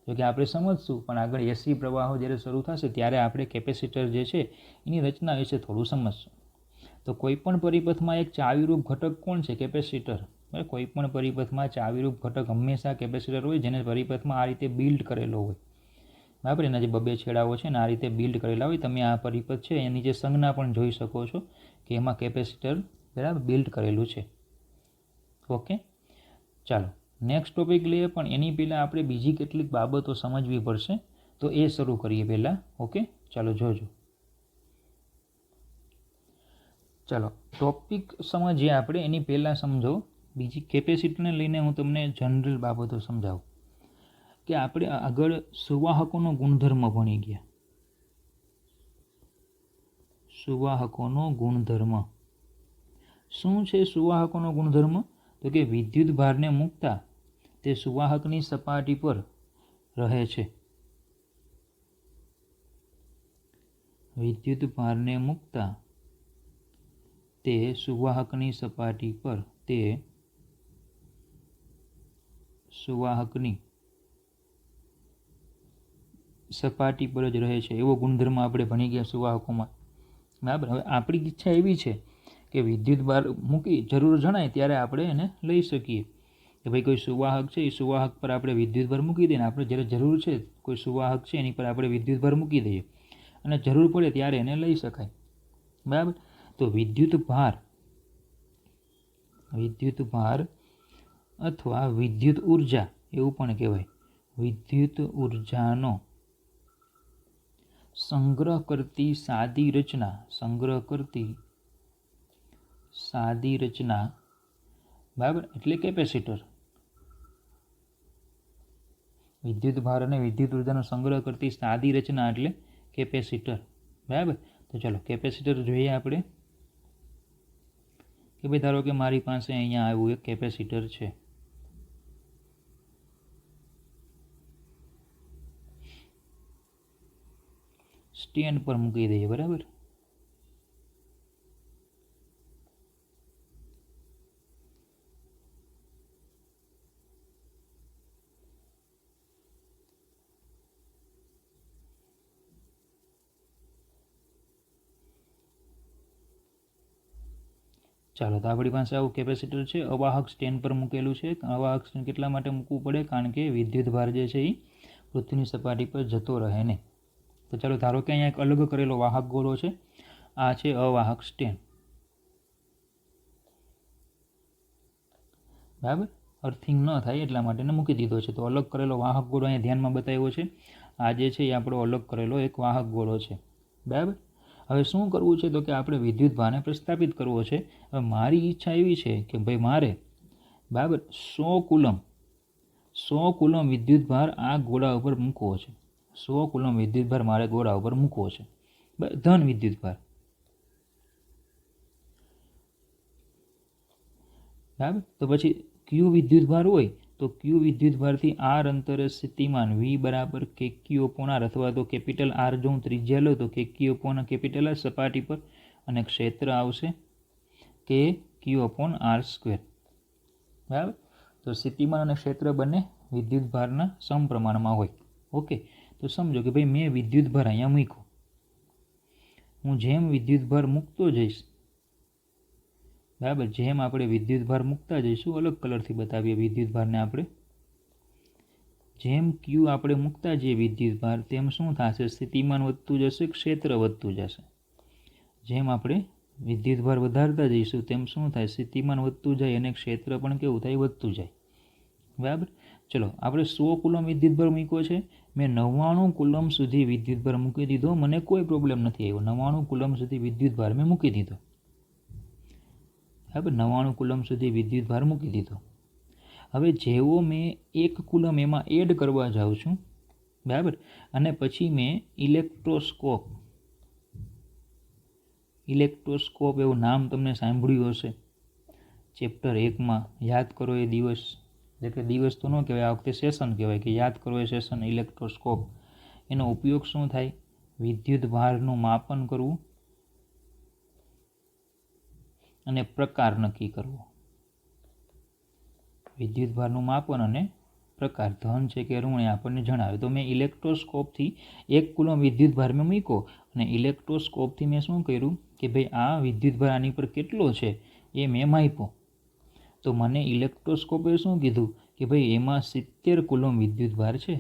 જો કે આપણે સમજશું, પણ આગળ એસી પ્રવાહો જ્યારે શરૂ થશે ત્યારે આપણે કેપેસિટર જે છે એની રચના વિશે થોડું સમજશું. તો કોઈપણ પરિપથમાં એક ચાવીરૂપ ઘટક કોણ છે? કેપેસિટર. કોઈપણ પરિપથમાં ચાવીરૂપ ઘટક હંમેશા કેપેસિટર હોય, જેને પરિપથમાં આ રીતે બિલ્ડ કરેલો હોય. બરાબર. એના જે 2 છેડાઓ છે ને આ રીતે બિલ્ડ કરેલા હોય. તમે આ પરિપથ છે એની જે સંજ્ઞા પણ જોઈ શકો છો કે એમાં કેપેસિટર બરાબર બિલ્ડ કરેલું છે. ઓકે. ચાલો નેક્સ્ટ ટોપિક લઈએ, પણ એની પહેલાં આપણે બીજી કેટલીક બાબતો સમજવી પડશે. તો એ શરૂ કરીએ પહેલાં. ઓકે. ચાલો જોજો. ચાલો ટોપિક સમજીએ આપણે. એની પહેલાં સમજો બીજી કેપેસિટરને લઈને હું તમને જનરલ બાબતો સમજાવું કે આપણે આગળ સુવાહકોનો ગુણધર્મ ભણી ગયા. સુવાહકોનો ગુણધર્મ શું છે? સુવાહકોનો ગુણધર્મ તો કે વિદ્યુત ભારને મૂકતા તે સુવાહકની સપાટી પર રહે છે. વિદ્યુત ભારને મૂકતા તે સુવાહકની સપાટી પર જ રહે છે. એવો ગુણધર્મ આપણે ભણી ગયા સુવાહકોમાં. બરાબર. હવે આપણી ઈચ્છા એવી છે કે વિદ્યુત ભાર મૂકી જરૂર જણાય ત્યારે આપણે એને લઈ શકીએ કે ભાઈ કોઈ સુવાહક છે એ સુવાહક પર આપણે વિદ્યુત ભાર મૂકી દઈએ. આપણે જ્યારે જરૂર છે કોઈ સુવાહક છે એની પર આપણે વિદ્યુત ભાર મૂકી દઈએ અને જરૂર પડે ત્યારે એને લઈ શકાય. બરાબર. તો વિદ્યુત ભાર અથવા વિદ્યુત ઉર્જા એવું પણ કહેવાય. વિદ્યુત ઉર્જાનો સંગ્રહ કરતી સાદી રચના બરાબર એટલે કેપેસિટર. વિદ્યુત ભાર અને વિદ્યુત ઉર્જાનો સંગ્રહ કરતી સાદી રચના એટલે કેપેસિટર. બરાબર. તો ચાલો કેપેસિટર જોઈએ આપણે કે ભાઈ ધારો કે મારી પાસે અહીંયા આવ્યું એક કેપેસિટર છે. સ્ટેન્ડ પર મૂકી દઈએ. બરાબર. ચાલો તો આપણી પાસે આવું કેપેસિટર છે. અવાહક સ્ટેન્ડ પર મૂકેલું છે. અવાહક સ્ટેન્ડ કેટલા માટે મૂકવું પડે? કારણ કે વિદ્યુત ભાર જે છે એ પૃથ્વીની સપાટી પર જતો રહે ને. તો ચાલો ધારો કે અહીંયા એક અલગ કરેલો વાહક ગોળો છે. આ છે અવાહક સ્ટેન્ડ. બરાબર. અર્થિંગ ન થાય એટલા માટે મૂકી દીધો છે. તો અલગ કરેલો વાહક ગોળો અહીંયા ધ્યાનમાં બતાવ્યો છે. આ જે છે એ આપણો અલગ કરેલો એક વાહક ગોળો છે. બરાબર. હવે શું કરવું છે? તો કે આપણે વિદ્યુત ભારને પ્રસ્થાપિત કરવો છે. હવે મારી ઈચ્છા એવી છે કે ભાઈ મારે બરાબર 100 કુલમ વિદ્યુત ભાર આ ગોળા ઉપર મૂકવો છે. 100 કુલમ વિદ્યુત ભાર મારે ગોળા ઉપર મૂકવો છે. ધન વિદ્યુત ભાર. બરાબર. તો પછી ક્યુ વિદ્યુત ભાર હોય તો ક્યુ વિદ્યુત ભારથી આર અંતરે સ્થિતિમાન વી બરાબર કે ક્યુ અપોન આર અથવા તો કેપિટલ આર જો હું ત્રિજ્યા લો તો કે ક્યુ અપોન કેપિટલ આર સપાટી પર અને ક્ષેત્ર આવશે કે ક્યુ અપોન આર સ્ક્વેર. બરાબર. તો સ્થિતિમાન અને ક્ષેત્ર બંને વિદ્યુત ભારના સમપ્રમાણમાં હોય. ઓકે. તો સમજો કે ભાઈ મેં વિદ્યુત ભાર અહીંયા મૂક્યો. હું જેમ વિદ્યુત ભાર મૂકતો જઈશ બરાબર જેમ આપણે વિદ્યુત ભાર મૂકતા જઈશું અલગ કલરથી બતાવીએ વિદ્યુત ભારને આપણે જેમ ક્યુ આપણે મૂકતા જઈએ વિદ્યુત ભાર તેમ શું થશે? સ્થિતિમાન વધતું જશે, ક્ષેત્ર વધતું જશે. જેમ આપણે વિદ્યુત ભાર વધારતા જઈશું તેમ શું થાય? સ્થિતિમાન વધતું જાય અને ક્ષેત્ર પણ કેવું થાય? વધતું જાય. બરાબર. ચલો આપણે 100 કુલમ વિદ્યુત ભાર મૂક્યો છે. મેં 99 કુલમ સુધી વિદ્યુત ભાર મૂકી દીધો. મને કોઈ પ્રોબ્લેમ નથી આવ્યો. 99 કુલમ સુધી વિદ્યુત ભાર મેં મૂકી દીધો. બરાબર. 99 કુલમ સુધી વિદ્યુત ભાર મૂકી દીધો. હવે જેવો મેં 1 કુલમ એમાં એડ કરવા જાઉં છું બરાબર અને પછી મેં ઇલેક્ટ્રોસ્કોપ એવું નામ તમને સાંભળ્યું હશે ચેપ્ટર 1માં. યાદ કરો એ દિવસ એટલે કે દિવસ તો ન કહેવાય, આ વખતે સેશન કહેવાય કે યાદ કરો એ સેશન. ઇલેક્ટ્રોસ્કોપ એનો ઉપયોગ શું થાય? વિદ્યુત ભારનું માપન કરવું અને પ્રકાર નક્કી કરવો. વિદ્યુત ભારનું માપન અને પ્રકાર ધન છે કે ઋણ આપણને જણાવે. તો મેં ઇલેક્ટ્રોસ્કોપથી 1 કુલમ વિદ્યુત ભાર મેં મૂક્યો અને ઇલેક્ટ્રોસ્કોપથી મેં શું કર્યું કે ભાઈ આ વિદ્યુત ભાર આની પર કેટલો છે એ મેં માપ્યો. તો મને ઇલેક્ટ્રોસ્કોપે શું કીધું કે ભાઈ એમાં 70 કુલમ વિદ્યુત ભાર છે.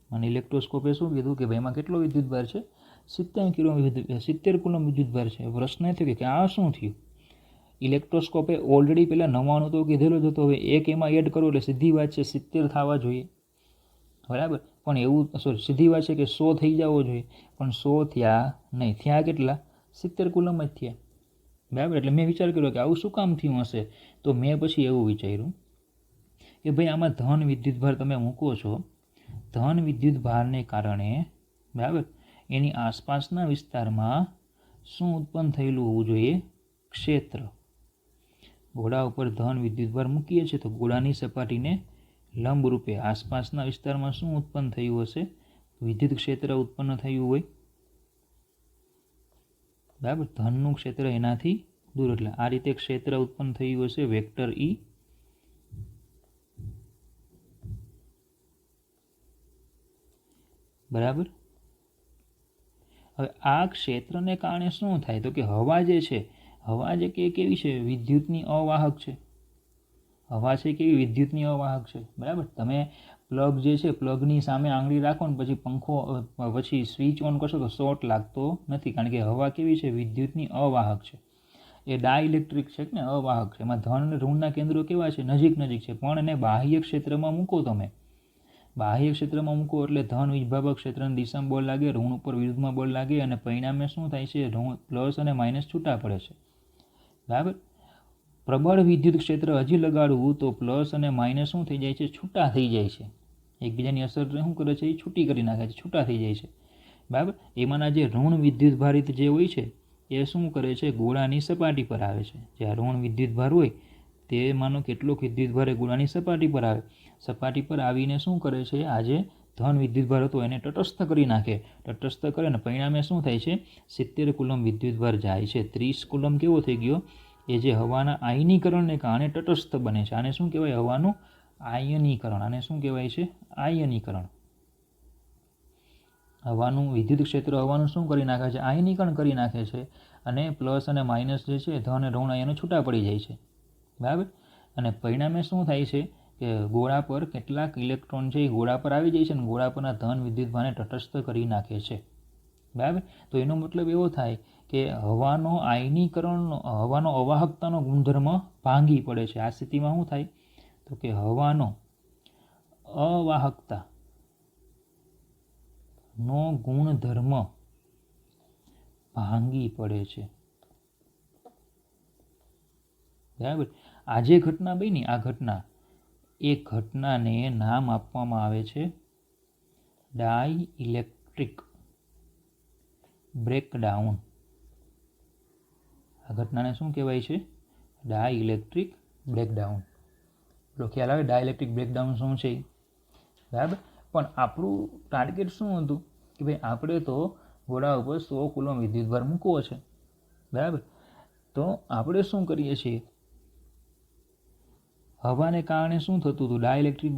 મને ઇલેક્ટ્રોસ્કોપે શું કીધું કે ભાઈ એમાં કેટલો વિદ્યુત ભાર છે? 70 કુલમ વિદ્યુત ભાર છે. પ્રશ્ન એ થયો કે આ શું થયું? ઇલેક્ટ્રોસ્કોપે ઓલરેડી પહેલાં 99 તો કીધેલો જ હતો. હવે એક એમાં એડ કરો એટલે સીધી વાત છે 70 થવા જોઈએ. બરાબર. પણ એવું સીધી વાત છે કે 100 થઈ જવો જોઈએ પણ 100 થયા નહીં. થયા કેટલા? 70 કુલમ જ થયા. બરાબર. એટલે મેં વિચાર કર્યો કે આવું શું કામ થયું હશે? તો મેં પછી એવું વિચાર્યું કે ભાઈ આમાં ધન વિદ્યુત ભાર તમે મૂકો છો. ધન વિદ્યુત ભારને કારણે બરાબર એની આસપાસના વિસ્તારમાં શું ઉત્પન્ન થયેલું હોવું જોઈએ? ક્ષેત્ર. ગોળા ઉપર ધન વિદ્યુત ભાર મૂકીએ છીએ તો ગોળાની સપાટીને લંબ રૂપે આસપાસના વિસ્તારમાં શું ઉત્પન્ન થયું હશે? વિદ્યુત ક્ષેત્ર ઉત્પન્ન થયું હોય, બરાબર. ધનનું ક્ષેત્ર એનાથી દૂર, એટલે આ રીતે ક્ષેત્ર ઉત્પન્ન થયું હશે વેક્ટર ઈ. બરાબર. હવે આ ક્ષેત્રને કારણે શું થાય? તો કે હવા જે છે, હવા જે કે કેવી છે? વિદ્યુતની અવાહક છે. હવા છે કેવી? વિદ્યુતની અવાહક છે. બરાબર. તમે પ્લગ જે છે, પ્લગની સામે આંગળી રાખો ને પછી પંખો પછી સ્વિચ ઓન કરશો તો શોર્ટ લાગતો નથી, કારણ કે હવા કેવી છે? વિદ્યુતની અવાહક છે. એ ડાઇલેક્ટ્રિક છે ને અવાહક છે. એમાં ધન અને ઋણના કેન્દ્રો કેવા છે? નજીક નજીક છે. પણ એને બાહ્ય ક્ષેત્રમાં મૂકો તમે, બાહ્ય ક્ષેત્રમાં મૂકો એટલે ધન વિભાવક ક્ષેત્રની દિશામાં બળ લાગે, ઋણ ઉપર વિરુદ્ધમાં બળ લાગે અને પરિણામે શું થાય છે? પ્લસ અને માઇનસ છૂટા પડે છે. બરાબર. પ્રબળ વિદ્યુત ક્ષેત્ર હજી લગાડવું તો પ્લસ અને માઇનસ શું થઈ જાય છે? છૂટા થઈ જાય છે. એકબીજાની અસર શું કરે છે? એ છૂટી કરી નાખે છે, છૂટા થઈ જાય છે. બરાબર. એમાંના જે ઋણ વિદ્યુત ભારિત જે હોય છે એ શું કરે છે? ગોળાની સપાટી પર આવે છે. જે ઋણ વિદ્યુત ભાર હોય તેમાંનો કેટલોક વિદ્યુત ભાર એ ગોળાની સપાટી પર આવે. સપાટી પર આવીને શું કરે છે? આજે ધન વિદ્યુત ભાર હતો એને તટસ્થ કરી નાખે. તટસ્થ કરે ને પરિણામે શું થાય છે? 70 કુલમ વિદ્યુત ભાર જાય છે. 30 કુલમ કેવો થઈ ગયો? એ જે હવાના આયનીકરણને કારણે તટસ્થ બને છે. આને શું કહેવાય? હવાનું આયનીકરણ. આને શું કહેવાય છે? આયનીકરણ. હવાનું વિદ્યુત ક્ષેત્ર હવાનું શું કરી નાખે છે? આયનીકરણ કરી નાખે છે. અને પ્લસ અને માઇનસ જે છે ધન અને ઋણ આયનો છૂટા પડી જાય છે. બરાબર. અને પરિણામે શું થાય છે? કે ગોળા પર કેટલાક ઇલેક્ટ્રોન છે એ ગોળા પર આવી જાય છે અને ગોળા પરના ધન વિદ્યુતભારને તટસ્થ કરી નાખે છે. બરાબર. તો એનો મતલબ એવો થાય કે હવાનો આયનીકરણ, હવાનો અવાહકતાનો ગુણધર્મ ભાંગી પડે છે. આ સ્થિતિમાં શું થાય? તો કે હવાનો અવાહકતા નો ગુણધર્મ ભાંગી પડે છે. બરાબર. આ જે ઘટના બની, આ ઘટના, એ ઘટનાને નામ આપવામાં આવે છે ડાઇલેક્ટ્રિક બ્રેકડાઉન. આ ઘટનાને શું કહેવાય છે? Dielectric breakdown. તો ખ્યાલ આવે ડાઇલેક્ટ્રિક બ્રેકડાઉન શું છે? બરાબર. પણ આપણું ટાર્ગેટ શું હતું? કે ભાઈ આપણે તો ગોળા ઉપર 100 કુલમ વિદ્યુતભાર મૂકવો છે. બરાબર. તો આપણે શું કરીએ છીએ? હવાને કારણે શું થતું હતું? ડાઇલેક્ટ્રિક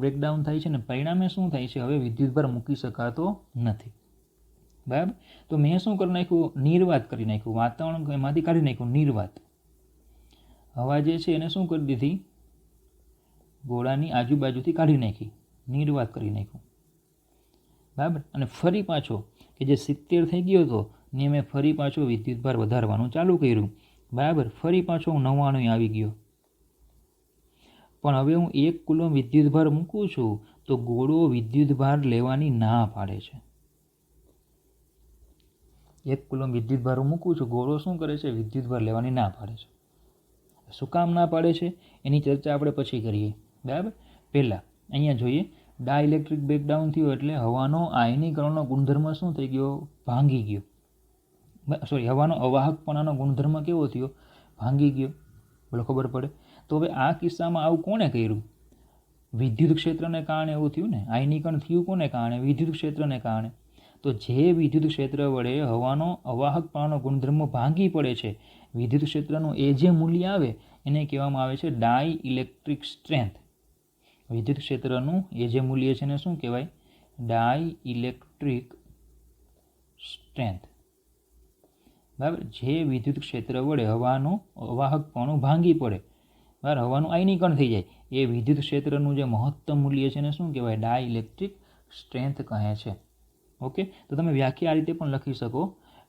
બ્રેકડાઉન થાય છે ને પરિણામે શું થાય છે? હવે વિદ્યુતભાર મૂકી શકાતો નથી. બરાબર. તો મેં શું કરી નાખ્યું? નિર્વાત કરી નાખ્યું. વાતાવરણ એમાંથી કાઢી નાખ્યું. નિર્વાત. હવા જે છે એને શું કરી દીધી? ગોળાની આજુબાજુથી કાઢી નાખી, નિર્વાત કરી નાખ્યું. બરાબર. અને ફરી પાછો કે જે 70 થઈ ગયો હતો ને મેં ફરી પાછો વિદ્યુતભાર વધારવાનું ચાલુ કર્યું. બરાબર. ફરી પાછો હું 99 આવી ગયો. પણ હવે હું 1 કુલમ વિદ્યુતભાર મૂકું છું તો ગોળો વિદ્યુતભાર લેવાની ના પાડે છે. 1 કુલમ વિદ્યુતભાર મૂકું છું, ગોળો શું કરે છે? વિદ્યુતભાર લેવાની ના પાડે છે. શું કામ ના પાડે છે? એની ચર્ચા આપણે પછી કરીએ. બરાબર. પહેલાં અહીંયા જોઈએ, ડાઇલેક્ટ્રિક બ્રેકડાઉન થયું એટલે હવાનો આયનીકરણનો ગુણધર્મ શું થઈ ગયો? ભાંગી ગયો. સોરી, હવાનો અવાહકપણાનો ગુણધર્મ કેવો થયો? ભાંગી ગયો. બોલો, ખબર પડે? તો હવે આ કિસ્સામાં આવું કોણે કર્યું? વિદ્યુત ક્ષેત્રને કારણે એવું થયું ને. આયનીકરણ થયું કોને કારણે? વિદ્યુત ક્ષેત્રને કારણે. તો જે વિદ્યુત ક્ષેત્ર વડે હવાનો અવાહકપણાનો ગુણધર્મ ભાંગી પડે છે, વિદ્યુત ક્ષેત્રનું એ જે મૂલ્ય આવે એને કહેવામાં આવે છે ડાઇલેક્ટ્રિક સ્ટ્રેન્થ. વિદ્યુત ક્ષેત્રનું એ જે મૂલ્ય છે એને શું કહેવાય? Dielectric strength. બરાબર. જે વિદ્યુત ક્ષેત્ર વડે હવાનું અવાહકપણું ભાંગી પડે, બરાબર, હવાનું આયનીકરણ થઈ જાય, એ વિદ્યુત ક્ષેત્રનું જે મહત્તમ મૂલ્ય છે એને શું કહેવાય? ડાઇલેક્ટ્રિક સ્ટ્રેન્થ કહે છે. ઓકે. તો તમે વ્યાખ્યા આ રીતે પણ લખી શકો.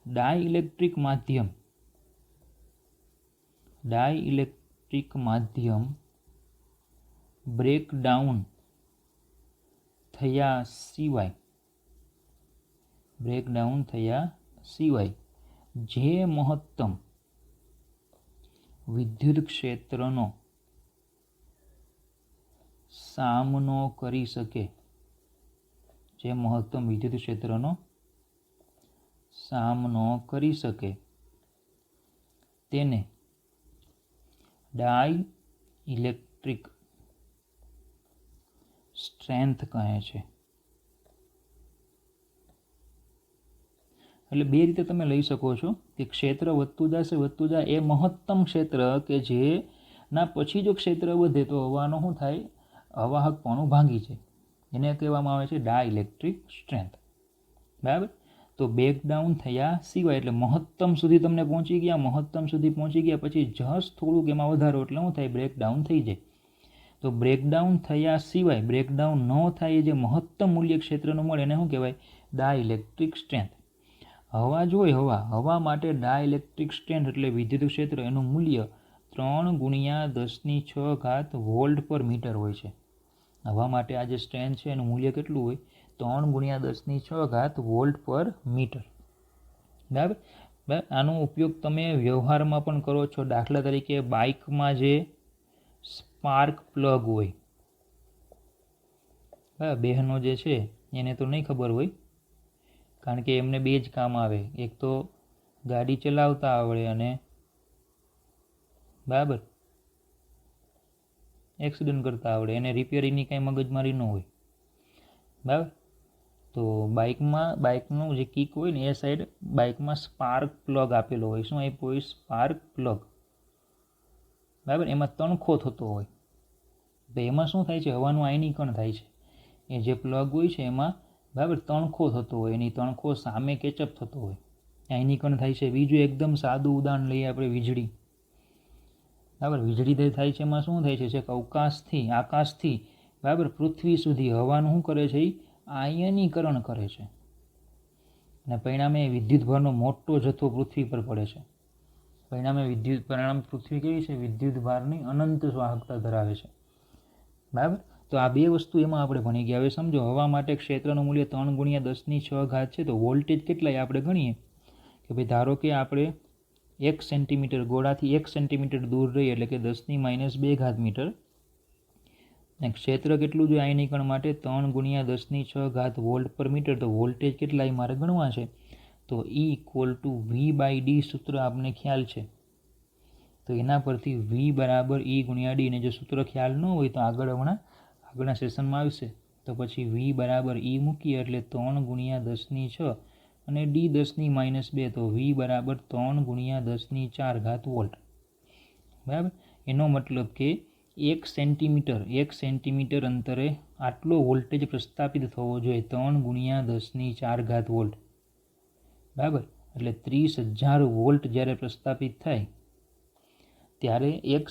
ડાઇલેક્ટ્રિક માધ્યમ, ડાઇલેક્ટ્રિક માધ્યમ બ્રેકડાઉન થયા સિવાય, બ્રેકડાઉન થયા સિવાય જે મહત્તમ વિદ્યુત ક્ષેત્રનો સામનો કરી શકે, જે મહત્તમ વિદ્યુત ક્ષેત્રનો સામનો કરી શકે તેને ડાઇલેક્ટ્રિક સ્ટ્રેન્થ કહે છે. એટલે બે રીતે તમે લઈ શકો છો કે ક્ષેત્ર વધતું જાય એ મહત્તમ ક્ષેત્ર કે જેના પછી જો ક્ષેત્ર વધે તો હવાનો શું થાય, અવાહકપણું ભાંગી જાય, એને કહેવામાં આવે છે ડાઇલેક્ટ્રિક સ્ટ્રેન્થ. બરાબર. તો બ્રેકડાઉન થયા સિવાય એટલે મહત્તમ સુધી તમને પહોંચી ગયા, મહત્તમ સુધી પહોંચી ગયા પછી જસ્ટ થોડુંક એમાં વધારો એટલે શું થાય, બ્રેકડાઉન થઈ જાય. તો બ્રેકડાઉન થયા સિવાય, બ્રેકડાઉન ન થાય જે મહત્તમ મૂલ્ય ક્ષેત્રનું મળે એને શું કહેવાય, ડાઇલેક્ટ્રિક સ્ટ્રેન્થ. હવા જ હોય, હવા માટે ડાઇલેક્ટ્રિક સ્ટ્રેન્થ એટલે વિદ્યુત ક્ષેત્ર એનું મૂલ્ય 3×10⁶ વોલ્ટ પર મીટર હોય છે. હવા માટે આ જે સ્ટ્રેન્થ છે એનું મૂલ્ય કેટલું હોય, 3×10⁶ વોલ્ટ પર મીટર. બરાબર. આનો ઉપયોગ તમે વ્યવહારમાં પણ કરો છો. દાખલા તરીકે બાઇકમાં જે સ્પાર્ક પ્લગ હોય, બહેનો જે છે એને તો નહીં ખબર હોય, કારણ કે એમને બે જ કામ આવે, એક તો ગાડી ચલાવતા આવડે અને બરાબર એક્સિડન્ટ કરતા આવડે, એને રિપેરિંગની કાંઈ મગજમારી ન હોય. બરાબર. તો બાઇકનું જે કિક હોય ને એ સાઈડ બાઇકમાં સ્પાર્ક પ્લગ આપેલો હોય. શું આપ્યો હોય, સ્પાર્ક પ્લગ. બરાબર. એમાં તણખો થતો હોય તો એમાં શું થાય છે, હવાનું આયનીકરણ થાય છે. એ જે પ્લગ હોય છે એમાં બરાબર તણખો થતો હોય, એની તણખો સામે કેચઅપ થતો હોય, આયનીકરણ થાય છે. બીજું એકદમ સાદું ઉદાહરણ લઈએ આપણે, વીજળી. બરાબર. વીજળી થાય છે એમાં શું થાય છે, આકાશથી બરાબર પૃથ્વી સુધી હવાનું શું કરે છે, એ આયનીકરણ કરે છે અને પરિણામે વિદ્યુતભારનો મોટો જથ્થો પૃથ્વી પર પડે છે. પરિણામે પૃથ્વી કેવી છે, વિદ્યુતભારની અનંત વાહકતા ધરાવે છે. બરાબર. તો આ બે વસ્તુ એમાં આપણે ભણી ગયા. હવે સમજો, હવા માટે ક્ષેત્રનું મૂલ્ય 3×10⁶ છે. તો વોલ્ટેજ કેટલાય આપણે ગણીએ કે ભાઈ ધારો કે આપણે 1 સેન્ટીમીટર ગોળાથી 1 સેન્ટીમીટર દૂર રહીએ એટલે કે 10⁻² મીટર, અને ક્ષેત્ર કેટલું જોઈએ આયનીકરણ માટે, 3×10⁶ વોલ્ટ પર મીટર. તો વોલ્ટેજ કેટલાય મારે ગણવા છે. તો E=V/D સૂત્ર આપણને ખ્યાલ છે. તો એના પરથી V=E×D, ને જો સૂત્ર ખ્યાલ ન હોય તો આગળના સેશનમાં આવશે. તો પછી V=E મૂકીએ એટલે 3×10⁶ અને D 10⁻², તો V=3×10⁴ વોલ્ટ. બરાબર. એનો મતલબ કે 1 સેન્ટીમીટર અંતરે આટલો વોલ્ટેજ પ્રસ્થાપિત થવો જોઈએ, 3×10⁴ વોલ્ટ. બરાબર. એટલે 30,000 વોલ્ટ જ્યારે પ્રસ્થાપિત થાય ત્યારે 1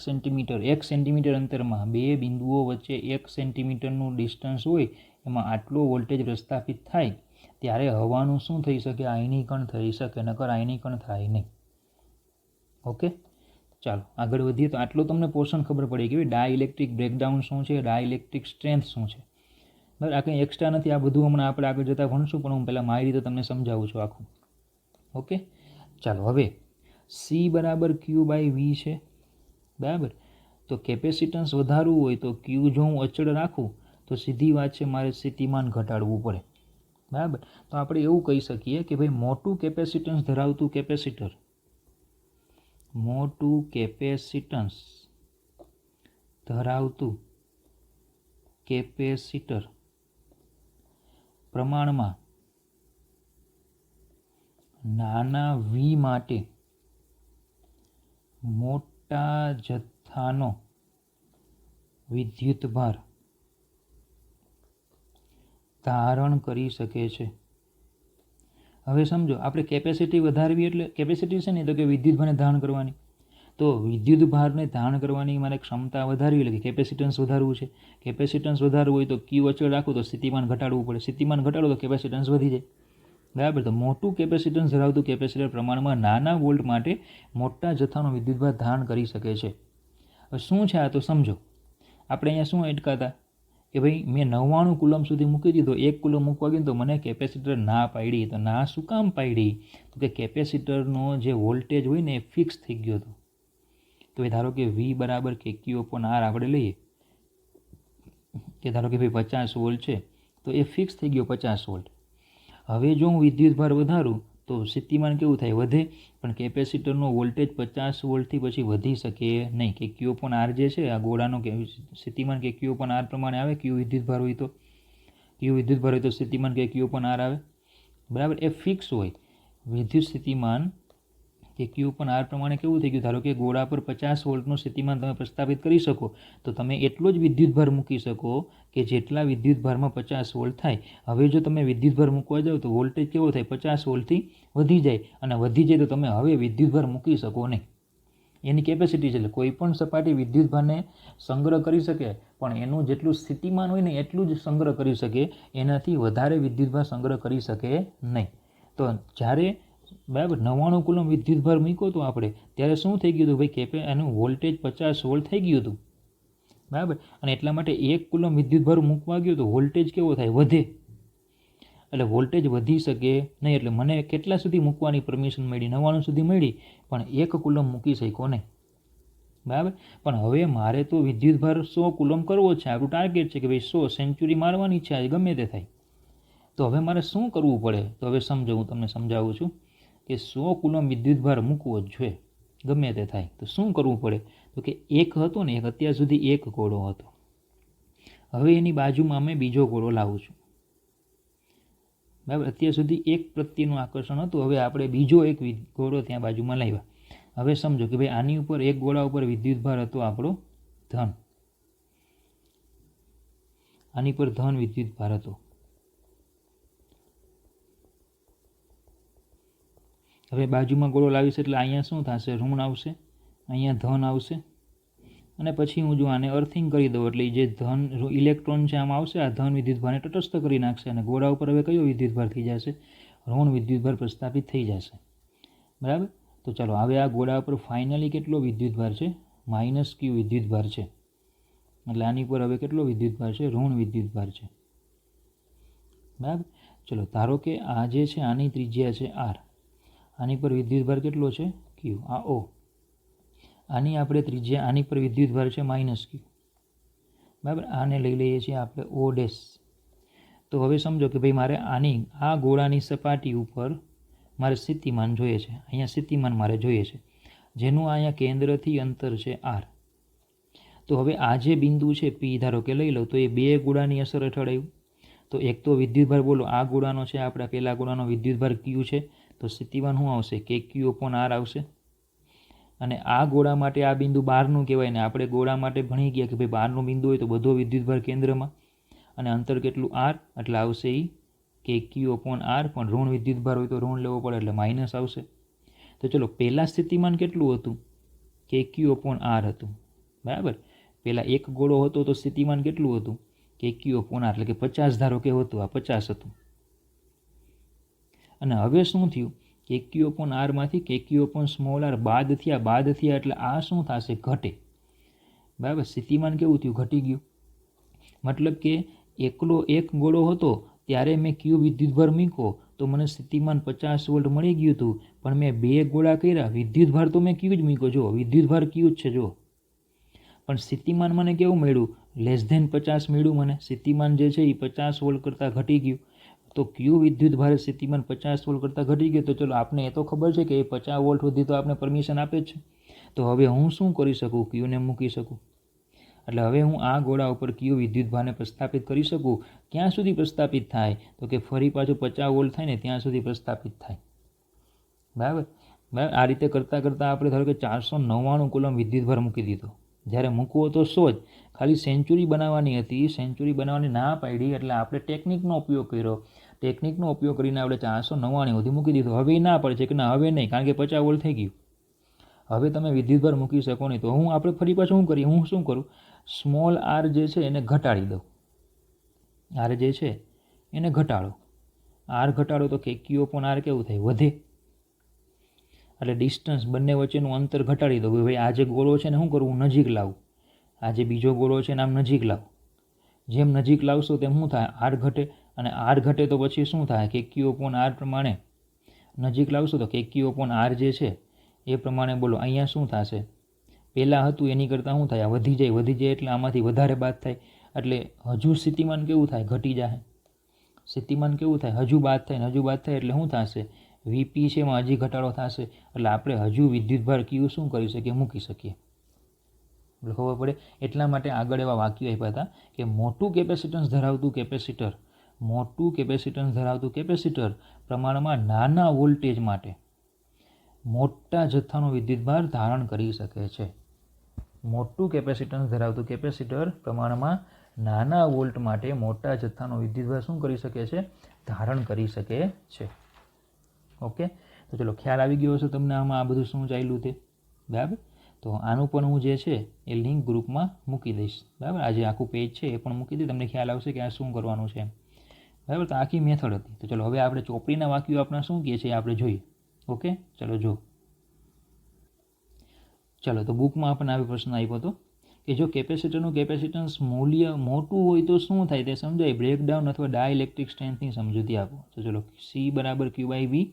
સેન્ટીમીટર અંતરમાં બે બિંદુઓ વચ્ચે 1 સેન્ટીમીટરનું ડિસ્ટન્સ હોય, એમાં આટલો વોલ્ટેજ પ્રસ્થાપિત થાય ત્યારે હવાનું શું થઈ શકે, આયનીકરણ થઈ શકે, નકર આયનીકરણ થાય નહીં. ઓકે, ચાલો આગળ વધીએ. તો આટલો તમને પોર્શન ખબર પડી કે ડાઇલેક્ટ્રિક બ્રેકડાઉન શું છે, ડાઇલેક્ટ્રિક સ્ટ્રેન્થ શું છે. બરાબર. આ કંઈ એક્સ્ટ્રા નથી, આ બધું હમણાં આપણે આગળ જતાં ભણશું, પણ હું પહેલાં મારી રીતે તમને સમજાવું છું આખું. ઓકે, ચાલો. હવે C=Q/V છે. બરાબર. તો કેપેસિટન્સ વધારવું હોય તો Q જો હું અચળ રાખું તો સીધી વાત છે, મારે સ્થિતિમાન ઘટાડવું પડે. બરાબર. તો આપણે એવું કહી શકીએ કે ભાઈ મોટું કેપેસિટન્સ ધરાવતું કેપેસિટર પ્રમાણમાં નાના V માટે મોટા જથ્થાનો વિદ્યુતભાર ધારણ કરી શકે છે. હવે સમજો, આપણે કેપેસિટી વધારવી એટલે કેપેસિટી છે ને, તો કે વિદ્યુતભારને ધારણ કરવાની. તો વિદ્યુતભારને ધારણ કરવાની મારે ક્ષમતા વધારવી એટલે કેપેસિટન્સ વધારવું છે. કેપેસિટન્સ વધારવું હોય તો Q અચળ રાખવું તો સ્થિતિમાન ઘટાડવું પડે. સ્થિતિમાન ઘટાડો તો કેપેસિટન્સ વધી જાય. બરાબર. તો મોટું કેપેસિટન્સ ધરાવતું કેપેસિટર પ્રમાણમાં નાના વોલ્ટ માટે મોટા જથ્થાનો વિદ્યુતભાર ધારણ કરી શકે છે. હવે શું છે આ તો સમજો. આપણે અહીંયા શું અટકાતા કે ભાઈ મેં 99 કુલમ સુધી મૂકી દીધો, 1 કુલમ મૂકવા ગયો તો મને કેપેસિટર ના પાડી. તો ના શું કામ પાડી? તો કે કેપેસિટરનો જે વોલ્ટેજ હોય ને એ ફિક્સ થઈ ગયો હતો. તો એ ધારો કે V = KQ/R આપણે લઈએ કે ધારો કે ભાઈ 50 વોલ્ટ છે, તો એ ફિક્સ થઈ ગયો 50 વોલ્ટ. હવે જો હું વિદ્યુતભાર વધારું તો સ્થિતિમાન કેવું થાય? વધે. પણ કેપેસિટરનો વોલ્ટેજ 50 વોલ્ટથી પછી વધી શકે નહીં. કે ક્યુ અપોન આર જે છે આ ગોળાનો સ્થિતિમાન કે ક્યુ અપોન આર પ્રમાણે આવે. ક્યુ વિદ્યુતભાર હોય તો સ્થિતિમાન કે ક્યુ અપોન આર આવે, બરાબર. એ ફિક્સ હોય. વિદ્યુત સ્થિતિમાન કે ક્યુ અપોન આર પ્રમાણે કેવું થઈ ગયું? ધારો કે ગોળા પર 50 વોલ્ટનું સ્થિતિમાન તમે પ્રસ્થાપિત કરી શકો તો તમે એટલો જ વિદ્યુતભાર મૂકી શકો કે જેટલા વિદ્યુતભારમાં 50 વોલ્ટ થાય. હવે જો તમે વિદ્યુતભાર મૂકવા જાઓ તો વોલ્ટેજ કેવો થાય? 50 વોલ્ટથી વધી જાય, અને વધી જાય તો તમે હવે વિદ્યુતભાર મૂકી શકો નહીં. એની કેપેસિટી છે. એટલે કોઈ પણ સપાટી વિદ્યુતભારને સંગ્રહ કરી શકે, પણ એનું જેટલું સ્થિતિમાન હોય ને એટલું જ સંગ્રહ કરી શકે, એનાથી વધારે વિદ્યુતભાર સંગ્રહ કરી શકે નહીં. તો જ્યારે બરાબર 99 કુલમ વિદ્યુતભાર મૂક્યો હતો આપણે, ત્યારે શું થઈ ગયું હતું ભાઈ? એનું વોલ્ટેજ 50 વોલ્ટ થઈ ગયું હતું, બરાબર. અને એટલા માટે 1 કુલમ વિદ્યુતભાર મૂકવા ગયો તો વોલ્ટેજ કેવો થાય? વધે. એટલે વોલ્ટેજ વધી શકે નહીં. એટલે મને કેટલા સુધી મૂકવાની પરમિશન મળી? 99 સુધી મળી, પણ 1 કુલમ મૂકી શક્યો નહીં, બરાબર. પણ હવે મારે તો વિદ્યુતભાર 100 કુલમ કરવો છે. આપણું ટાર્ગેટ છે કે ભાઈ 100 સેન્ચુરી મારવાની છે, ગમે તે થાય. તો હવે મારે શું કરવું પડે? તો હવે સમજો, હું તમને સમજાવું છું કે 100 કુલમ વિદ્યુતભાર મૂકવો જ જોઈએ, ગમે તે થાય. તો શું કરવું પડે? તો કે એક હતો ને, એક અત્યાર સુધી એક ગોળો હતો. હવે એની બાજુમાં અમે બીજો ગોળો લાવું છું, બરાબર. અત્યાર સુધી એક પ્રત્યેનું આકર્ષણ હતું, હવે આપણે બીજો એક ગોળો ત્યાં બાજુમાં લાવ્યા. હવે સમજો કે ભાઈ આની ઉપર એક ગોળા ઉપર વિદ્યુતભાર હતો આપણો ધન, આની પર ધન વિદ્યુતભાર હતો. હવે બાજુમાં ગોળો લાવીશ એટલે અહીંયા શું થશે? ઋણ આવશે, અહીંયા ધન આવશે. અને પછી હું જો આને અર્થિંગ કરી દઉં એટલે જે ધન ઇલેક્ટ્રોન છે આમાં આવશે, આ ધન વિદ્યુતભારને તટસ્થ કરી નાખશે, અને ગોળા ઉપર હવે કયો વિદ્યુતભાર થઈ જશે? ઋણ વિદ્યુતભાર પ્રસ્થાપિત થઈ જશે, બરાબર. તો ચાલો હવે આ ગોળા ઉપર ફાઇનલી કેટલો વિદ્યુતભાર છે? -Q વિદ્યુતભાર છે. એટલે આની પર હવે કેટલો વિદ્યુતભાર છે? ઋણ વિદ્યુતભાર છે, બરાબર. ચલો ધારો કે આ જે છે આની ત્રિજ્યા છે R, આની પર વિદ્યુતભાર કેટલો છે? Q. આ O, આની આપણે ત્રિજ્યા, આની પર વિદ્યુતભાર છે -Q, બરાબર. આને લઈ લઈએ છીએ આપણે O ડેશ. તો હવે સમજો કે ભાઈ મારે આ ગોળાની સપાટી ઉપર મારે સ્થિતિમાન જોઈએ છે. અહીંયા સ્થિતિમાન મારે જોઈએ છે, જેનું અહીંયા કેન્દ્રથી અંતર છે R. તો હવે આ જે બિંદુ છે P ધારો કે લઈ લો, તો એ બે ગોળાની અસર હેઠળ આવ્યું. તો એક તો વિદ્યુતભાર બોલો આ ગોળાનો છે, આપણા પહેલા ગોળાનો વિદ્યુતભાર Q છે, તો સ્થિતિમાન શું આવશે? કે Q અપોન R આવશે. અને આ ગોળા માટે આ બિંદુ બહારનું કહેવાય ને, આપણે ગોળા માટે ભણી ગયા કે ભાઈ બહારનું બિંદુ હોય તો બધો વિદ્યુતભાર કેન્દ્રમાં, અને અંતર કેટલું R, એટલે આવશે એ કે Q અપોન R. પણ ઋણ વિદ્યુતભાર હોય તો ઋણ લેવો પડે એટલે માઇનસ આવશે. તો ચલો પહેલાં સ્થિતિમાન કેટલું હતું? કે Q અપોન R હતું, બરાબર. પહેલાં એક ગોળો હતો તો સ્થિતિમાન કેટલું હતું? કે Q અપોન R, એટલે કે 50 ધારો કે હતું, આ 50 હતું. અને હવે શું થયું? કે Q અપોન R માંથી કે Q અપોન સ્મોલ r બાદ થયા, એટલે આ શું થશે? ઘટે, બરાબર. સ્થિતિમાન કેવું થયું? ઘટી ગયું. મતલબ કે એકલો એક ગોળો હતો ત્યારે મેં Q વિદ્યુતભાર મૂક્યો તો મને સ્થિતિમાન 50 વોલ્ટ મળી ગયું હતું, પણ મેં બે ગોળા કર્યા, વિદ્યુતભાર તો મેં Q જ મૂક્યો, જો વિદ્યુતભાર Q જ છે, જો. પણ સ્થિતિમાન મને કેવું મળ્યું? <50 મળ્યું મને. સ્થિતિમાન જે છે એ 50 વોલ્ટ કરતાં ઘટી ગયું. તો Q વિદ્યુતભાર સ્થિતિમાન 50 વોલ્ટ કરતાં ઘટી ગયું. તો ચલો આપણે એ તો ખબર છે કે એ 50 વોલ્ટ સુધી તો આપણે પરમિશન આપે જ છે. તો હવે હું શું કરી શકું? Qને મૂકી શકું. એટલે હવે હું આ ગોળા ઉપર Q વિદ્યુતભારને પ્રસ્થાપિત કરી શકું. ક્યાં સુધી પ્રસ્થાપિત થાય? તો કે ફરી પાછું 50 વોલ્ટ થાય ને ત્યાં સુધી પ્રસ્થાપિત થાય, બરાબર. આ રીતે કરતાં કરતાં આપણે ધારો કે 499 કુલમ વિદ્યુતભાર મૂકી દીધો. જ્યારે મૂકવો તો 100 જ, ખાલી સેન્ચુરી બનાવવાની હતી, સેન્ચુરી બનાવવાની ના પાડી એટલે આપણે ટેકનિકનો ઉપયોગ કર્યો. ટેકનિકનો ઉપયોગ કરીને આપણે 499 સુધી મૂકી દીધો. હવે ના પડે છે કે ના હવે નહીં, કારણ કે 50 વોલ્ટ થઈ ગયું. હવે તમે વિદ્યુતભાર મૂકી શકો નહીં. તો આપણે ફરી પાછું શું કરીએ? હું શું કરું? સ્મોલ r જે છે એને ઘટાડી દઉં. r જે છે એને ઘટાડો. r ઘટાડો તો કે Q અપોન R કેવું થાય? વધે. એટલે ડિસ્ટન્સ બંને વચ્ચેનું અંતર ઘટાડી દઉં. ભાઈ આ જે ગોળો છે ને શું કરવું? નજીક લાવું. આ જે બીજો ગોળો છે ને આમ નજીક લાવો. જેમ નજીક લાવશો તેમ શું થાય? R ઘટે. અને R ઘટે તો પછી શું થાય? કે Q અપોન R પ્રમાણે નજીક લાવશો તો કે Q અપોન R જે છે એ પ્રમાણે બોલો અહીંયા શું થશે? પહેલાં હતું એની કરતાં શું થાય? વધી જાય એટલે આમાંથી વધારે બાદ થાય. એટલે હજુ સ્થિતિમાન કેવું થાય? ઘટી જાય. સ્થિતિમાન કેવું થાય? હજુ બાદ થાય એટલે શું થશે? વીપી છે એમાં હજી ઘટાડો થશે એટલે આપણે હજુ વિદ્યુતભાર ક્યુ શું કરી શકીએ, મૂકી શકીએ. એટલે ખબર પડે. એટલા માટે આગળ એવા વાક્યો આપ્યા હતા કે મોટું કેપેસિટન્સ ધરાવતું કેપેસિટર પ્રમાણમાં નાના વોલ્ટેજ માટે મોટા જથ્થાનો વિદ્યુતભાર ધારણ કરી શકે છે. મોટું કેપેસિટન્સ ધરાવતું કેપેસિટર પ્રમાણમાં નાના વોલ્ટ માટે મોટા જથ્થાનો વિદ્યુતભાર શું કરી શકે છે, ધારણ કરી શકે છે. ઓકે, તો ચલો ખ્યાલ આવી ગયો હશે તમને આમાં આ બધું શું ચાલ્યું તે. બરાબર. તો આનું પણ હું જે છે એ લિંક ગ્રુપમાં મૂકી દઈશ. બરાબર. આ જે આખું પેજ છે એ પણ મૂકી દઈશ, તમને ખ્યાલ આવશે કે આ શું કરવાનું છે. બરાબર. તો આખી મેથડ હતી. તો ચલો હવે આપણે ચોપડીના વાક્યો આપણા શું કહે છે આપણે જોઈએ. ઓકે, ચલો જો. ચલો તો બુકમાં આપણને આવી પ્રશ્ન આપ્યો હતો કે જો કેપેસિટરનું કેપેસિટન્સ મૂલ્ય મોટું હોય તો શું થાય તે સમજાય. બ્રેકડાઉન અથવા ડાયઇલેક્ટ્રિક સ્ટ્રેન્થની સમજૂતી આપો. તો ચલો સી બરાબર ક્યુ બાય વી